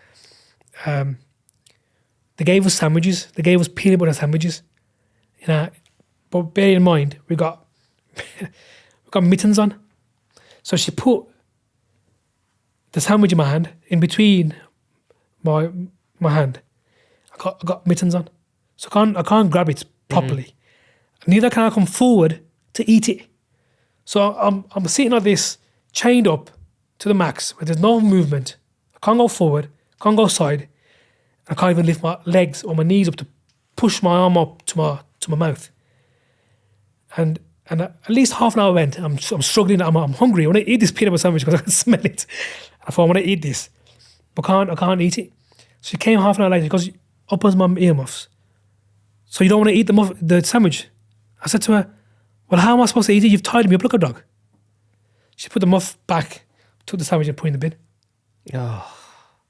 they gave us sandwiches. They gave us peanut butter sandwiches. But bear in mind we got mittens on. So she put the sandwich in my hand, in between my hand. I got mittens on, so I can't grab it properly. Neither can I come forward to eat it. So I'm sitting like this, chained up to the max, where there's no movement. I can't go forward, can't go side. I can't even lift my legs or my knees up to push my arm up to my mouth. And at least half an hour went. I'm struggling. I'm hungry. I want to eat this peanut butter sandwich because I can smell it. I thought I want to eat this, but I can't eat it. So she came half an hour later. She goes, "Opens my earmuffs. So you don't want to eat the sandwich?" I said to her, "Well, how am I supposed to eat it? You've tied me up like a dog." She put the muff back, took the sandwich and put it in the bin. Oh.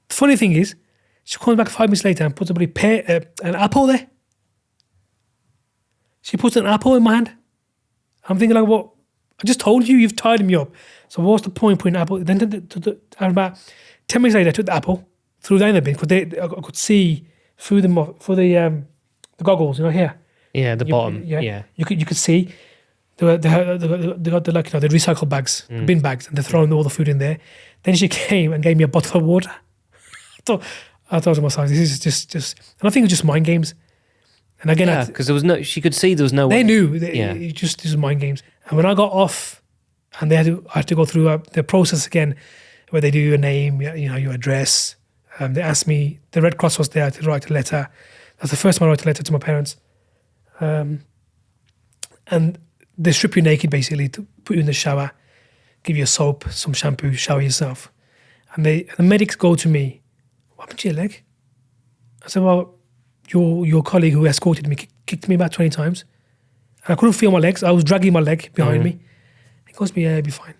The funny thing is, she comes back 5 minutes later and puts an apple there. She puts an apple in my hand. I'm thinking like, what? I just told you, you've tied me up. So what's the point putting an apple? Then about 10 minutes later, I took the apple, threw that in the bin because I could see through the goggles, here. Yeah, the bottom. Yeah. You could see. They got the the recycle bags, the bin bags, and they're throwing all the food in there. Then she came and gave me a bottle of water. I thought to myself, this is just, and I think it was just mind games. And again, because she could see there was no way. They knew. It just was mind games. And when I got off, and I had to go through the process again, where they do your name, your address. They asked me, the Red Cross was there to write a letter. That's the first time I wrote a letter to my parents. And they strip you naked, basically, to put you in the shower, give you a soap, some shampoo, shower yourself. And the medics go to me, "What happened to your leg?" I said, "Well, your colleague who escorted me kicked me about 20 times. And I couldn't feel my legs. I was dragging my leg behind me." He goes to me, "Yeah, it'll be fine.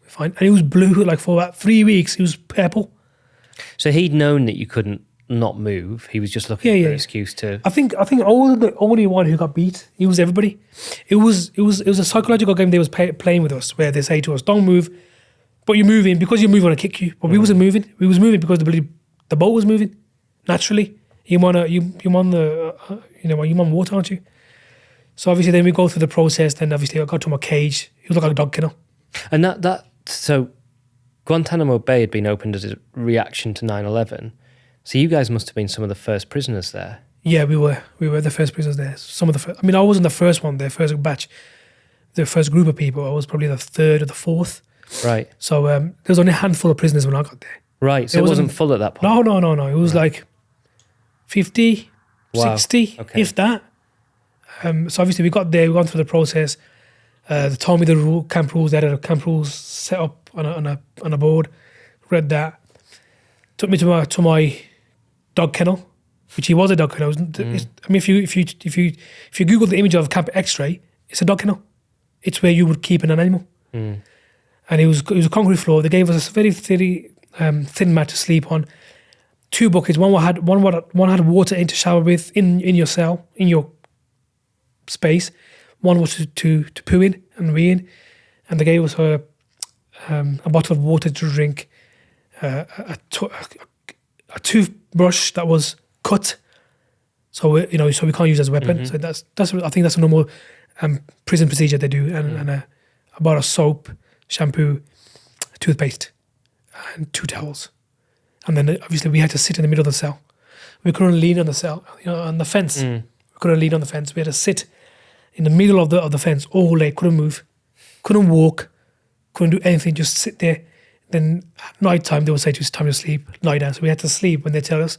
Be fine." And it was blue, like for about 3 weeks. It was purple. So he'd known that you couldn't not move. He was just looking for an excuse to... I think I was the only one who got beat. It was everybody. It was a psychological game they was playing with us, where they say to us, "Don't move," but you're moving because you're moving. I kick you, but we wasn't moving. We was moving because the boat was moving naturally. You're on water, aren't you? So obviously, then we go through the process. Then obviously, I got to my cage. It was like a dog kennel. And so Guantanamo Bay had been opened as a reaction to 9/11. So you guys must have been some of the first prisoners there. Yeah, we were the first prisoners there. Some of the first. I mean, I wasn't the first one, the first batch, the first group of people. I was probably the third or the fourth. Right. So there was only a handful of prisoners when I got there. Right. So it wasn't full at that point. No. It was like 50, 60, if that. So obviously we got there. We went through the process. They told me the camp rules. They had a camp rules set up on a board. Read that. Took me to my dog kennel, which he was a dog kennel. I mean, if you Google the image of Camp X-ray, it's a dog kennel. It's where you would keep an animal. And it was a concrete floor. They gave us a very thin mat to sleep on. 2 buckets. One had water in to shower with in your cell, in your space. One was to poo in and wee in, and they gave us a bottle of water to drink. A toothbrush that was cut, so we can't use it as a weapon. So I think that's a normal prison procedure they do. And a bottle of soap, shampoo, toothpaste, and 2 towels. And then obviously we had to sit in the middle of the cell. We couldn't lean on the cell, on the fence. We couldn't lean on the fence. We had to sit in the middle of the fence all day. Couldn't move, couldn't walk, couldn't do anything. Just sit there. Then at night time, they would say to us, "Time to sleep, lie down." So we had to sleep when they tell us.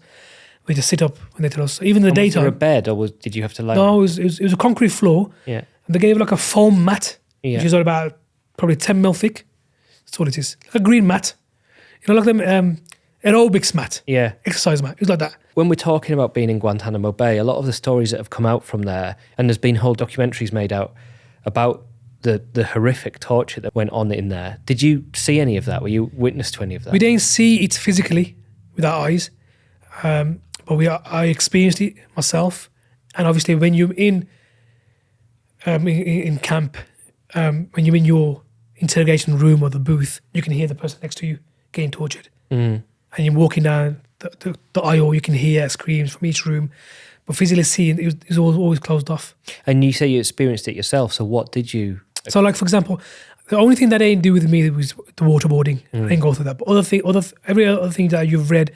We had to sit up when they tell us. So even in the daytime. Was there a bed, or did you have to lie? No, it was a concrete floor. Yeah. And they gave like a foam mat, which is about probably 10 mil thick. That's all it is. Like a green mat. Like them aerobics mat. Yeah. Exercise mat. It was like that. When we're talking about being in Guantanamo Bay, a lot of the stories that have come out from there, and there's been whole documentaries made out about the horrific torture that went on in there. Did you see any of that? Were you witness to any of that? We didn't see it physically with our eyes, but I experienced it myself. And obviously, when you're in camp, when you're in your interrogation room or the booth, you can hear the person next to you getting tortured. And you're walking down the aisle, you can hear screams from each room. But physically seeing it was always closed off. And you say you experienced it yourself. So what did you? So, like for example, the only thing that they didn't do with me was the waterboarding. I didn't go through that. But every other thing that you've read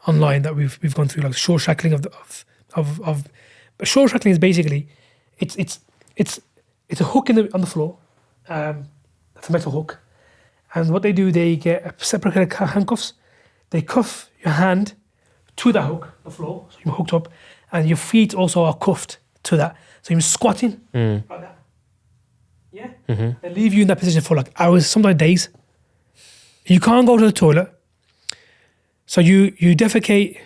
online that we've gone through, like shore shackling shore shackling is basically it's a hook on the floor, That's a metal hook. And what they do, they get a separate kind of handcuffs. They cuff your hand to the hook, the floor, so you're hooked up, and your feet also are cuffed to that. So you're squatting like that. Yeah? They leave you in that position for like hours, sometimes days. You can't go to the toilet. So you defecate,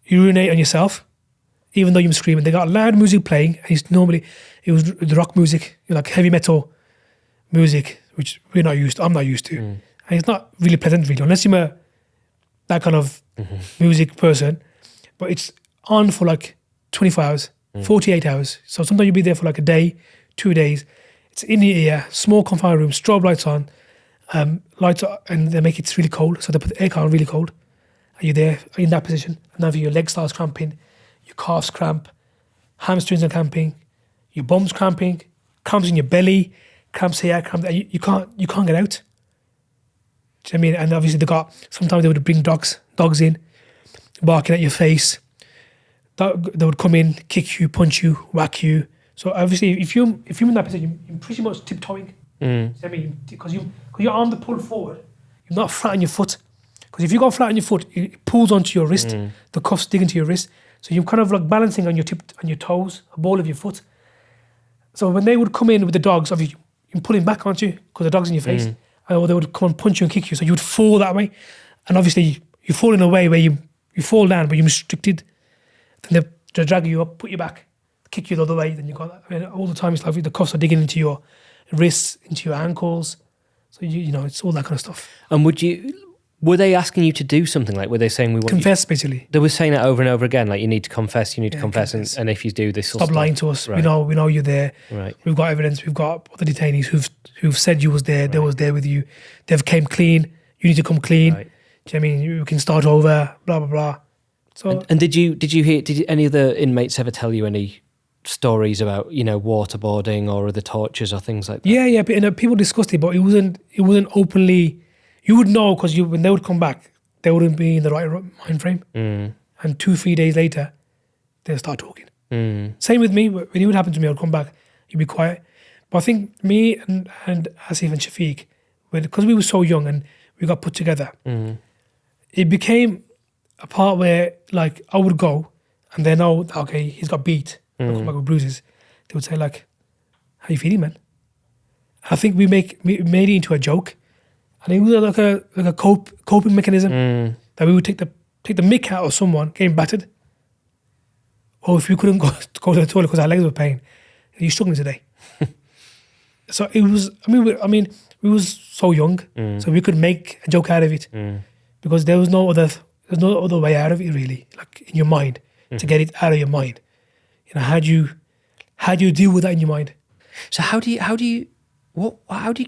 you urinate on yourself, even though you're screaming. They got loud music playing, and it was the rock music, like heavy metal music, which I'm not used to. And it's not really pleasant, really, unless you're that kind of music person. But it's on for like 24 hours, 48 hours. So sometimes you'll be there for like a day, 2 days. It's in your ear, small confined room, strobe lights on, and they make it really cold. So they put the aircon really cold. And you're there in that position. And now your leg starts cramping, your calves cramp, hamstrings are cramping, your bum's cramping, cramps in your belly, cramps here, cramps there. You can't get out. Do you know what I mean? And obviously sometimes they would bring dogs in, barking at your face. They would come in, kick you, punch you, whack you. So obviously, if you're in that position, you're pretty much tiptoeing. You know what I mean? Because your arms are pulled forward, you're not flat on your foot. Because if you go flat on your foot, it pulls onto your wrist. The cuffs dig into your wrist, so you're kind of like balancing on your toes, a ball of your foot. So when they would come in with the dogs, obviously you're pulling back, aren't you? Because the dog's in your face, or they would come and punch you and kick you. So you would fall that way, and obviously you fall in a way where you fall down, but you're restricted. Then they drag you up, put you back, kick you the other way. Then you got that. I mean, all the time it's like the cuffs are digging into your wrists, into your ankles. So you know it's all that kind of stuff. And were they asking you to do something? Like, were they saying we want confess, basically? They were saying that over and over again, like you need to confess, confess. And if you do this, stop lying to us. Right. We know you're there. Right. We've got evidence. We've got other detainees who've said you was there. Right. They was there with you. They've came clean. You need to come clean. Right. Do you know what I mean? You can start over. Blah blah blah. So and did any of the inmates ever tell you any stories about waterboarding or other tortures or things like that? Yeah. But people discussed it, but it wasn't openly. You would know because when they would come back, they wouldn't be in the right mind frame. And 2-3 days later, they'll start talking. Same with me. When it would happen to me, I'd come back, you'd be quiet. But I think me and Asif and Shafiq, because we were so young and we got put together, it became a part where like I would go and they know, okay, he's got beat, I'll come back with bruises. They would say like, how you feeling, man? I think we made it into a joke. And it was like a coping mechanism that we would take the mick out of someone getting battered, or if we couldn't go to the toilet because our legs were pain, you're struggling today. So it was. I mean, we was so young, so we could make a joke out of it because there was no other way out of it really. Like in your mind, to get it out of your mind. How do you deal with that in your mind? So how do you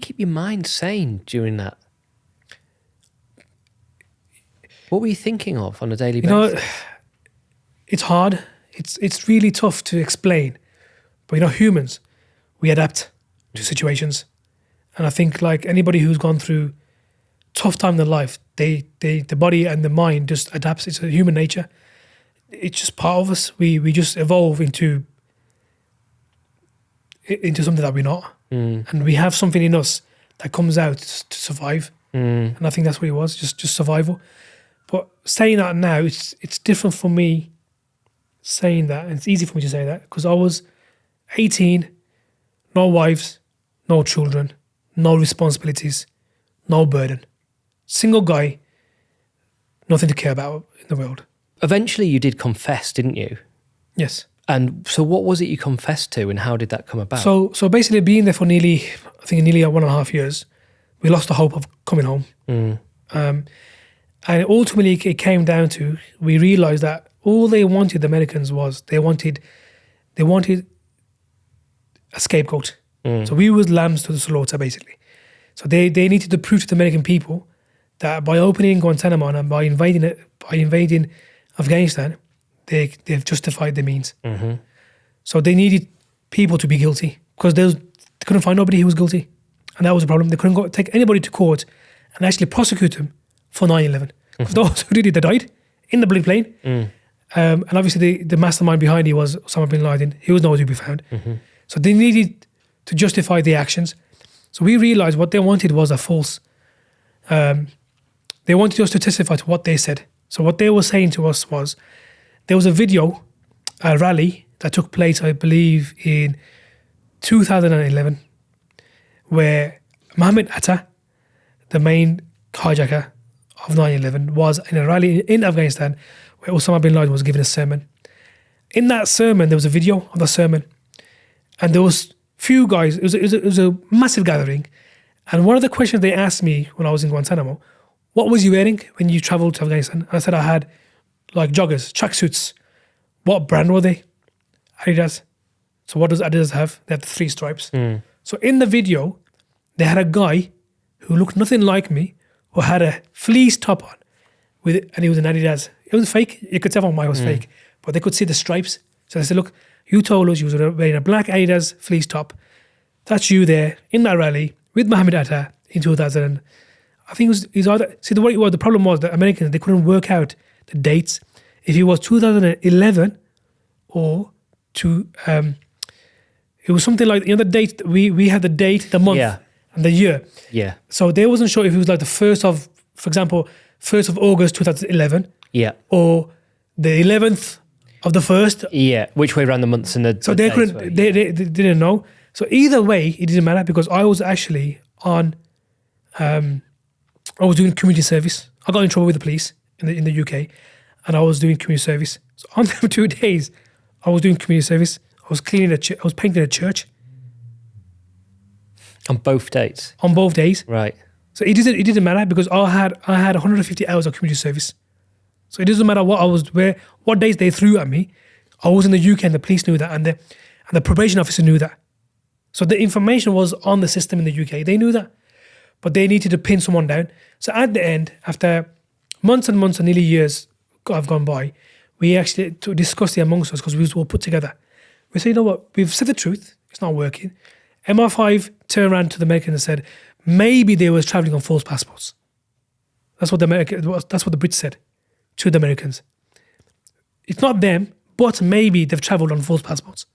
keep your mind sane during that? What were you thinking of on a daily basis? It's hard. It's really tough to explain. But humans, we adapt to situations. And I think like anybody who's gone through tough time in their life, the body and the mind just adapts. It's a human nature. It's just part of us. We just evolve into something that we're not. And we have something in us that comes out to survive. And I think that's what it was, just survival. But saying that now, it's different for me saying that. And it's easy for me to say that because I was 18, no wives, no children, no responsibilities, no burden. Single guy, nothing to care about in the world. Eventually you did confess, didn't you? Yes. And so what was it you confessed to and how did that come about? So basically being there for nearly 1.5 years, we lost the hope of coming home. And ultimately it came down to, we realised that all they wanted, the Americans, was they wanted a scapegoat. So we was lambs to the slaughter basically. So they needed to prove to the American people that by opening Guantanamo and by invading Afghanistan, they've justified their means. So they needed people to be guilty because they couldn't find nobody who was guilty. And that was the problem. They couldn't take anybody to court and actually prosecute them for 9/11. Because those who did it, they died in the bloody plane. And obviously the mastermind behind it was Osama bin Laden. He was nowhere to be found. So they needed to justify their actions. So we realized what they wanted was a false. They wanted us to testify to what they said. So what they were saying to us was, there was a video, a rally that took place, I believe, in 2011, where Mohammed Atta, the main hijacker of 9/11, was in a rally in Afghanistan where Osama bin Laden was giving a sermon. In that sermon, there was a video of the sermon, and there was few guys. It was a massive gathering, and one of the questions they asked me when I was in Guantanamo, what was you wearing when you traveled to Afghanistan? And I said I had like joggers, tracksuits. What brand were they? Adidas. So what does Adidas have? They had 3 stripes. So in the video, they had a guy who looked nothing like me, who had a fleece top on, and he was an Adidas. It was fake. You could tell mine was fake, but they could see the stripes. So they said, look, you told us you was wearing a black Adidas fleece top. That's you there in that rally with Mohammed Atta in 2000. I think it was either, see, the problem was that Americans, they couldn't work out the dates. If it was 2011 or it was something like, the date, we had the date, the month, and the year. Yeah. So they wasn't sure if it was like the 1st of, for example, 1st of August 2011. Yeah. Or the 11th of the 1st. Yeah. Which way around the months and the So they couldn't, they didn't know. So either way, it didn't matter because I was actually on, I was doing community service. I got in trouble with the police in the UK, and I was doing community service. So on them 2 days, I was doing community service. I was cleaning I was painting a church. On both dates? On both days. Right. So it didn't matter because I had 150 hours of community service. So it doesn't matter what days they threw at me. I was in the UK and the police knew that, and the probation officer knew that. So the information was on the system in the UK. They knew that, but they needed to pin someone down. So at the end, after months and months and nearly years have gone by, we actually discussed it amongst us because we was all put together. We said, you know what, we've said the truth, it's not working. MI5 turned around to the Americans and said, maybe they were traveling on false passports. That's what the Brits said to the Americans. It's not them, but maybe they've traveled on false passports.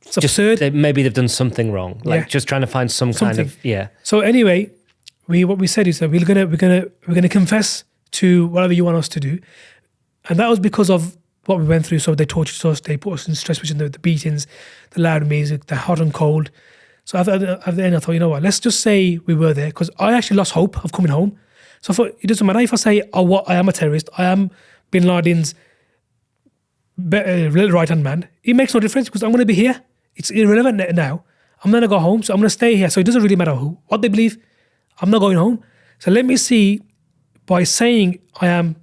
It's absurd. Maybe they've done something wrong, just trying to find something. Kind of, So anyway, what we said is that we're gonna confess to whatever you want us to do, and that was because of what we went through. So they tortured us, they put us in stress, which is the beatings, the loud music, the hot and cold. So at the end, I thought, you know what, let's just say we were there, because I actually lost hope of coming home. So I thought, it doesn't matter if I say, I am a terrorist, I am Bin Laden's right-hand man. It makes no difference because I'm going to be here. It's irrelevant now. I'm going to go home, so I'm going to stay here. So it doesn't really matter what they believe. I'm not going home. So let me see, by saying I am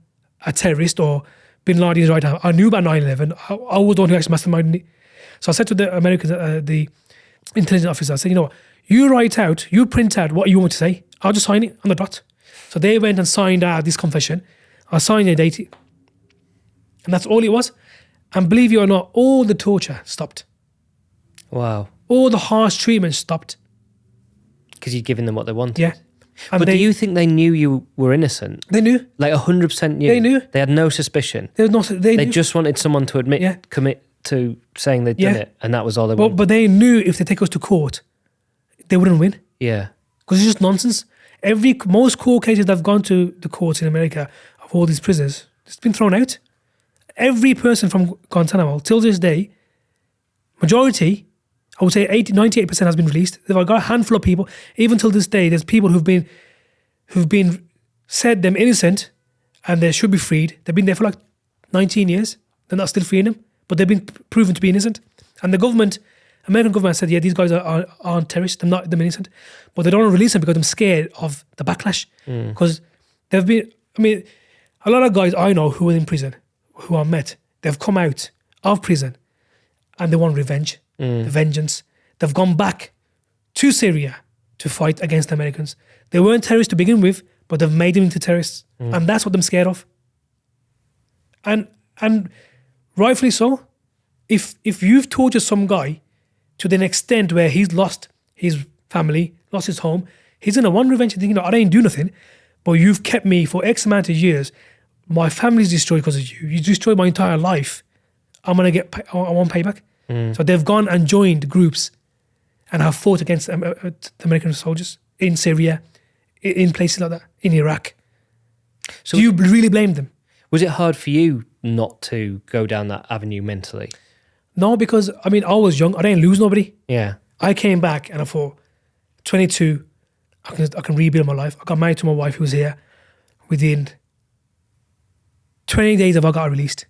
a terrorist or Bin Laden's right hand, I knew about 9/11. I was the one who actually masterminded it. So I said to the Americans, the intelligence officer, I said, you know what, you print out what you want to say. I'll just sign it on the dot. So they went and signed out this confession. I signed and dated it. And that's all it was. And believe it or not, all the torture stopped. Wow. All the harsh treatment stopped. Because you'd given them what they wanted. Yeah. And but do you think they knew you were innocent? They knew. Like 100% knew? They knew. They had no suspicion? They just wanted someone to commit to saying they'd done it, and that was all they wanted? But they knew if they take us to court, they wouldn't win. Yeah. Because it's just nonsense. Most court cases that have gone to the courts in America of all these prisoners, it's been thrown out. Every person from Guantanamo, till this day, majority, I would say 98% has been released. They've got a handful of people. Even till this day, there's people who've been said them innocent and they should be freed. They've been there for like 19 years. They're not still freeing them, but they've been proven to be innocent. And the government, American government said, yeah, these guys aren't terrorists. They're innocent. But they don't want to release them because they're scared of the backlash. Because they've been, a lot of guys I know who are in prison, who I met, they've come out of prison and they want revenge. The vengeance. They've gone back to Syria to fight against the Americans. They weren't terrorists to begin with, but they've made them into terrorists. And that's what they're scared of. And rightfully so. If you've tortured some guy to the extent where he's lost his family, lost his home, he's going to want revenge and think, I didn't do nothing, but you've kept me for X amount of years. My family's destroyed because of you. You destroyed my entire life. I want payback. So they've gone and joined groups and have fought against the American soldiers in Syria, in places like that, in Iraq. So do you really blame them? Was it hard for you not to go down that avenue mentally? No, because, I mean, I was young. I didn't lose nobody. Yeah. I came back and I thought, 22, I can rebuild my life. I got married to my wife who was here. Within 20 days I got released.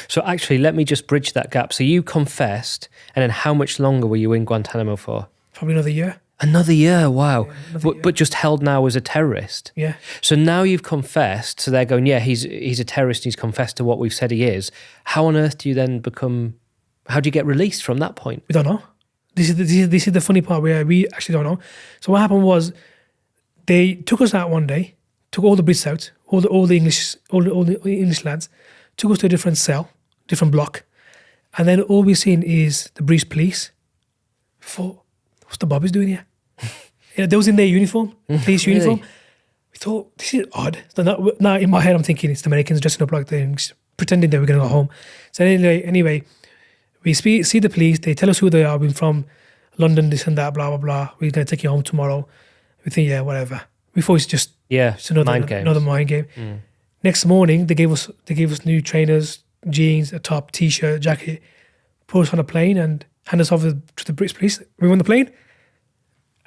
So actually, let me just bridge that gap. So you confessed, and then how much longer were you in Guantanamo for? Probably another year. Another year, wow. Yeah, but just held now as a terrorist. Yeah. So now you've confessed, so they're going, yeah, he's a terrorist, he's confessed to what we've said he is. How on earth do you then how do you get released from that point? We don't know. This is the funny part where we actually don't know. So what happened was they took us out one day, took all the Brits out, all the English lads, took us to a different cell, different block, and then all we've seen is the British police. Thought, what's the Bobbies doing here? They was in their uniform, police Really? uniform. We thought, this is odd. So now in my head I'm thinking it's the Americans dressing up like the English, pretending that we're going to go home. So anyway, we see the police, they tell us who they are, we're from London, this and that, blah, blah, blah. We're going to take you home tomorrow. We think, yeah, whatever. We thought it's just another mind game. Mm. Next morning, they gave us new trainers, jeans, a top, t-shirt, jacket, put us on a plane and hand us over to the British police. We won the plane,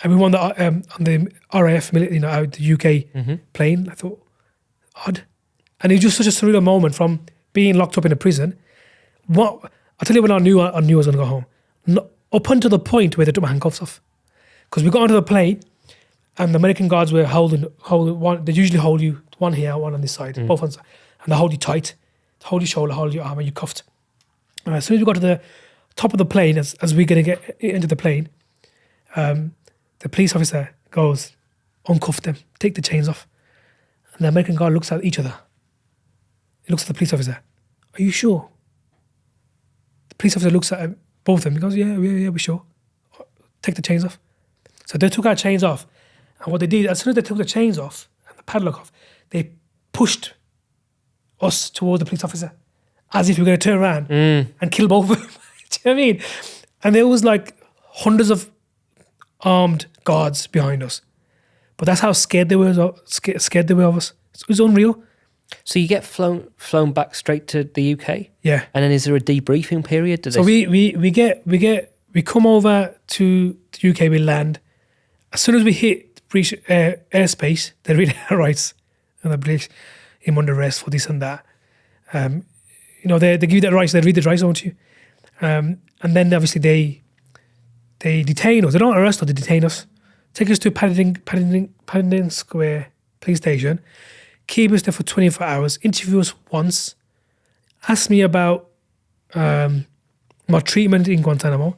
and we won the on the RAF, out the UK plane. I thought, odd, and it was just such a surreal moment from being locked up in a prison. I'll tell you when I knew I was going to go home. Up until the point where they took my handcuffs off, because we got onto the plane, and the American guards were holding one. They usually hold you one here, one on this side, both on the side, and they hold you tight, hold your shoulder, hold your arm, and you cuffed. And as soon as we got to the top of the plane, as we're going to get into the plane, the police officer goes, uncuff them, take the chains off. And the American guard looks at each other. He looks at the police officer. Are you sure? The police officer looks at both of them. He goes, yeah, we're sure. Take the chains off. So they took our chains off. And what they did, as soon as they took the chains off and the padlock off, they pushed us towards the police officer as if we were going to turn around and kill both of them. Do you know what I mean? And there was like hundreds of armed guards behind us. But that's how scared they were of us. It was unreal. So you get flown back straight to the UK? Yeah. And then is there a debriefing period? So we come over to the UK, we land. As soon as we hit British airspace, they read our rights, and they place him under arrest for this and that. They give you that rights, they read the rights, don't you? And then obviously they detain us. They don't arrest us, they detain us. Take us to Paddington Square police station, keep us there for 24 hours, interview us once, ask me about my treatment in Guantanamo,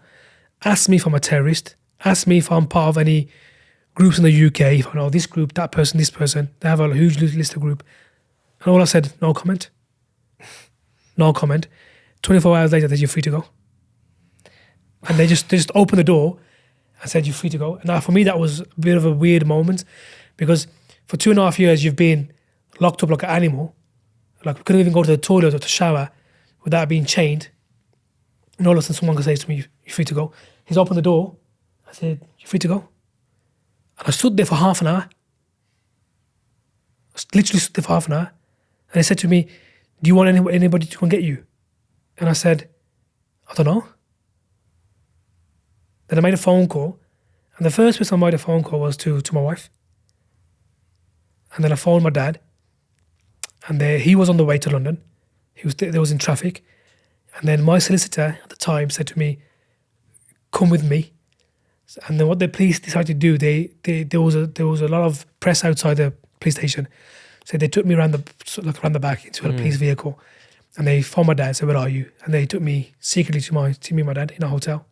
ask me if I'm a terrorist, ask me if I'm part of any groups in the UK, if I know this group, that person, this person. They have a huge list of group. And all I said, no comment. No comment. 24 hours later, they said, you're free to go. And they just opened the door and said, you're free to go. And now for me, that was a bit of a weird moment, because for 2.5 years, you've been locked up like an animal. Like, we couldn't even go to the toilet or to shower without being chained. And all of a sudden, someone says to me, you're free to go. He's opened the door. I said, you're free to go. And I stood there for half an hour. I literally stood there for half an hour. And he said to me, do you want anybody to come and get you? And I said, I don't know. Then I made a phone call. And the first person I made a phone call was to my wife. And then I phoned my dad. And he was on the way to London. There was in traffic. And then my solicitor at the time said to me, come with me. And then what the police decided to do, there was a lot of press outside the police station. So they took me around the back into a police vehicle. And they phoned my dad and said, where are you? And they took me secretly to me and my dad in a hotel.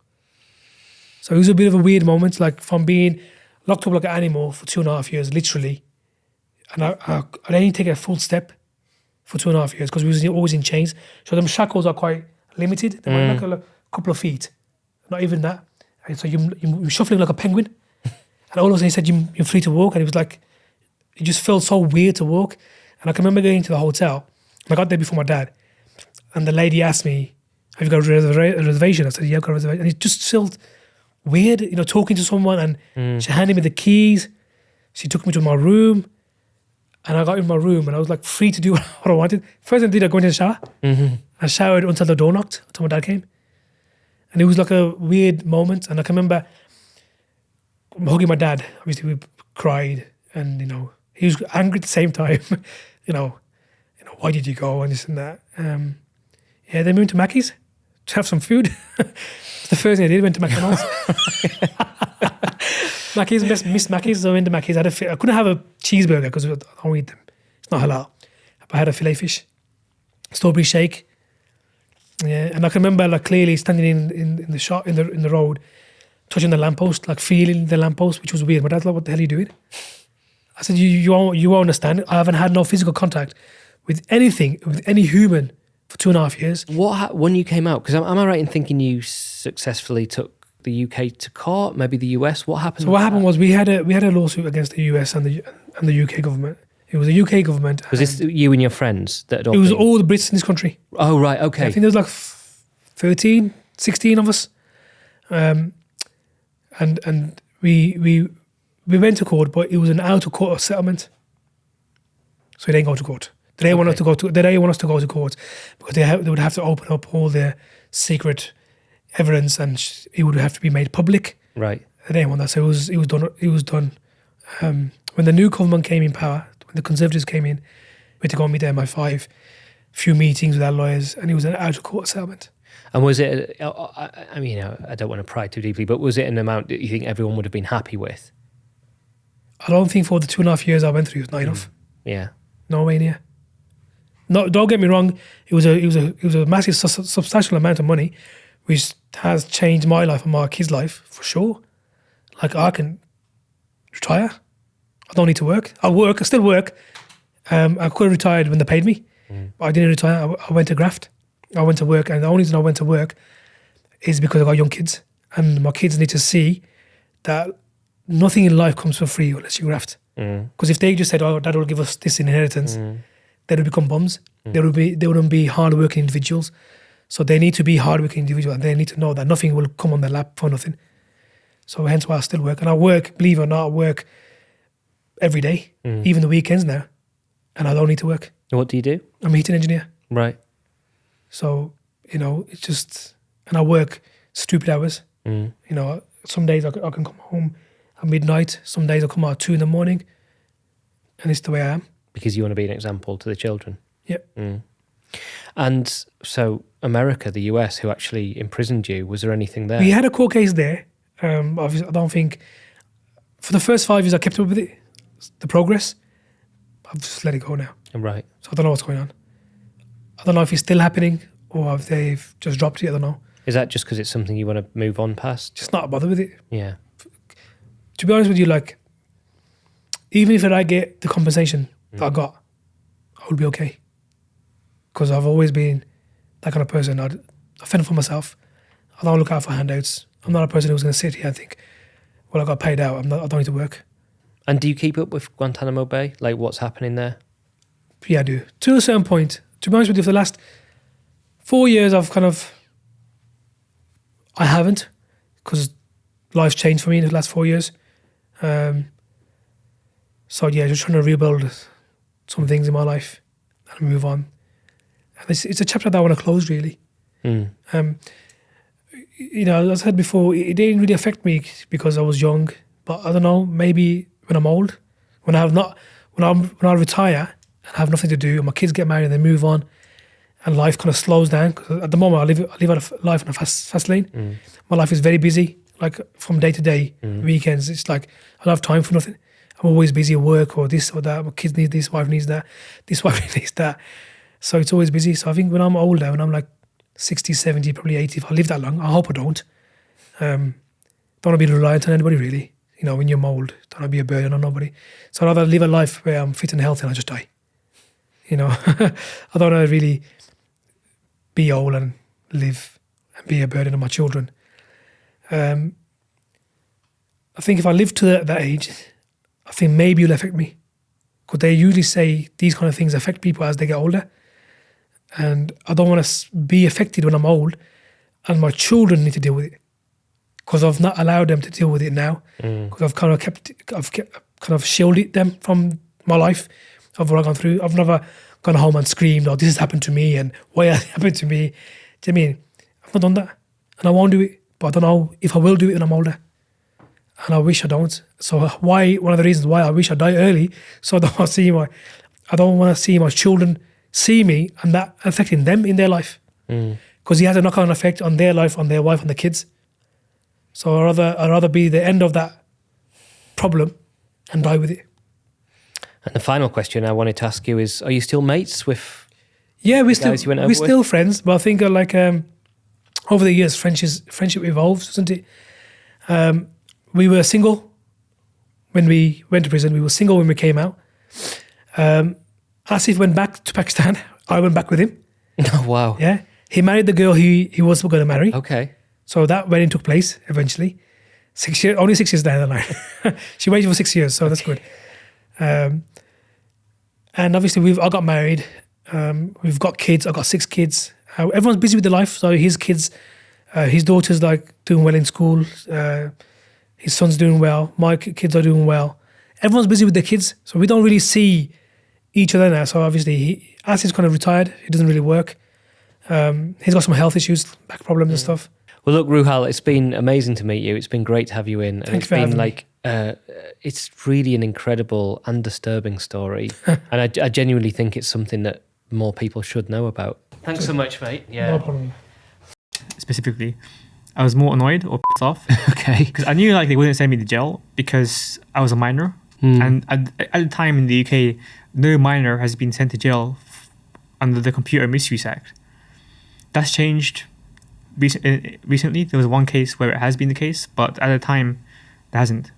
So it was a bit of a weird moment, like from being locked up like an animal for 2.5 years, literally. And I didn't take a full step for 2.5 years because we was always in chains. So them shackles are quite limited. They're like a couple of feet, not even that. And so you're shuffling like a penguin. And all of a sudden he said, you're free to walk. And it was like, it just felt so weird to walk. And I can remember going to the hotel. I got there before my dad. And the lady asked me, have you got a reservation? I said, yeah, I've got a reservation. And it just felt weird, talking to someone, and she handed me the keys. She took me to my room, and I got in my room, and I was like free to do what I wanted. First thing I did, I go into the shower. I showered until the door knocked, until my dad came. And it was like a weird moment. And I can remember hugging my dad. Obviously, we cried, and he was angry at the same time. Why did you go and this and that? They moved to Mackey's to have some food. The first thing I did, went to McDonald's. Mackey's, missed Mackey's, so I went to Mackey's. I couldn't have a cheeseburger because I don't eat them. It's not halal. But I had a fillet fish, strawberry shake. Yeah, and I can remember like clearly standing in the shop in the road, touching the lamppost, like feeling the lamppost, which was weird. My dad's like, "What the hell are you doing?" I said, "You won't understand. I haven't had no physical contact with anything, with any human for 2.5 years." When you came out? Because am I right in thinking you successfully took the UK to court, maybe the US? What happened? So what happened was we had a lawsuit against the US and the UK government. It was the UK government. Was this you and your friends that had all It was all the Brits in this country. Oh, right, okay. I think there was like 13, 16 of us. And we went to court, but it was an out of court settlement. So they didn't go to court. They didn't want us to go to court because they would have to open up all their secret evidence, and it would have to be made public. Right. They didn't want that, so it was done. When the new government came in power, when the Conservatives came in, we had to go and meet the MI5, few meetings with our lawyers, and it was an out of court settlement. And was it? I mean, I don't want to pry too deeply, but was it an amount that you think everyone would have been happy with? I don't think for the 2.5 years I went through, it was not enough. Yeah. No way near. No, don't get me wrong. It was a massive, substantial amount of money, which has changed my life and my kids' life for sure. Like I can retire. I don't need to work. I still work. I could have retired when they paid me, but I didn't retire. I went to graft. I went to work, and the only reason I went to work is because I got young kids, and my kids need to see that nothing in life comes for free unless you graft. Because if they just said, "Oh, Dad will give us this in inheritance," they would become bums. They wouldn't be hard-working individuals. So they need to be hard-working individuals, and they need to know that nothing will come on their lap for nothing. So hence why I still work, and I work. Believe it or not, I work every day, even the weekends now, and I don't need to work. What do you do? I'm a heating engineer. Right. So it's just, and I work stupid hours. Some days I can come home at midnight. Some days I come out at 2 a.m, and it's the way I am. Because you want to be an example to the children. Yep. And so America, the US, who actually imprisoned you, was there anything there? We had a court case there. Obviously, I don't think for the first 5 years I kept up with it, the progress. I've just let it go now. Right. So I don't know what's going on. I don't know if it's still happening or if they've just dropped it. I don't know. Is that just because it's something you want to move on past? Just not bother with it. Yeah. To be honest with you, like, even if I get the compensation that I got, I will be okay. Because I've always been that kind of person. I fend for myself. I don't look out for handouts. I'm not a person who's going to sit here and think, well, I got paid out. I don't need to work. And do you keep up with Guantanamo Bay? Like what's happening there? Yeah, I do. To a certain point. To be honest with you, for the last 4 years, I haven't, because life's changed for me in the last 4 years. So yeah, just trying to rebuild some things in my life and move on. And it's a chapter that I want to close, really. As I said before, it didn't really affect me because I was young. But I don't know, maybe when I'm old, when I retire and have nothing to do, and my kids get married and they move on, and life kind of slows down. Because at the moment, I live out of life in a fast lane. My life is very busy, like from day to day. Weekends, it's like I don't have time for nothing. I'm always busy at work or this or that. My kids need this, wife needs that, this wife needs that. So it's always busy. So I think when I'm older, when I'm like 60, 70, probably 80, if I live that long, I hope I don't. Don't want to be reliant on anybody, really. When you're old, don't want to be a burden on nobody. So I'd rather live a life where I'm fit and healthy and I just die. I don't want to really be old and live and be a burden on my children. I think if I live to that age, I think maybe it'll affect me. Because they usually say these kind of things affect people as they get older. And I don't want to be affected when I'm old and my children need to deal with it. because I've not allowed them to deal with it now. Because I've kind of shielded them from my life of what I've gone through. I've never gone home and screamed, "Oh, this has happened to me," and "Why has it happened to me?" Do you mean I've not done that, and I won't do it. But I don't know if I will do it when I'm older, and I wish I don't. So one of the reasons why I wish I die early, so I don't want to see my children see me and that affecting them in their life, because it has a knock-on effect on their life, on their wife, and the kids. So I'd rather be the end of that problem and die with it. And the final question I wanted to ask you is: are you still mates with? Yeah, we're still friends, but I think over the years, friendship evolves, doesn't it? We were single when we went to prison. We were single when we came out. Asif went back to Pakistan. I went back with him. Oh, wow. Yeah. He married the girl he was going to marry. Okay. So that wedding took place eventually. Only 6 years down the line. She waited for 6 years, so that's good. And obviously I got married. We've got kids. I've got 6 kids. Everyone's busy with their life. So his kids, his daughter's like doing well in school. His son's doing well. My kids are doing well. Everyone's busy with their kids. So we don't really see each other now. So obviously, as he's kind of retired, he doesn't really work. He's got some health issues, back problems and stuff. Well, look, Ruhal, it's been amazing to meet you. It's been great to have you in. Thanks for having me. It's really an incredible and disturbing story. And I genuinely think it's something that more people should know about. Thanks so much, mate. Yeah. No problem. Specifically, I was more annoyed or pissed off. Okay. Because I knew like they wouldn't send me to jail because I was a minor. And at the time in the UK, no minor has been sent to jail under the Computer Misuse Act. That's changed recently. There was one case where it has been the case, but at the time, it hasn't.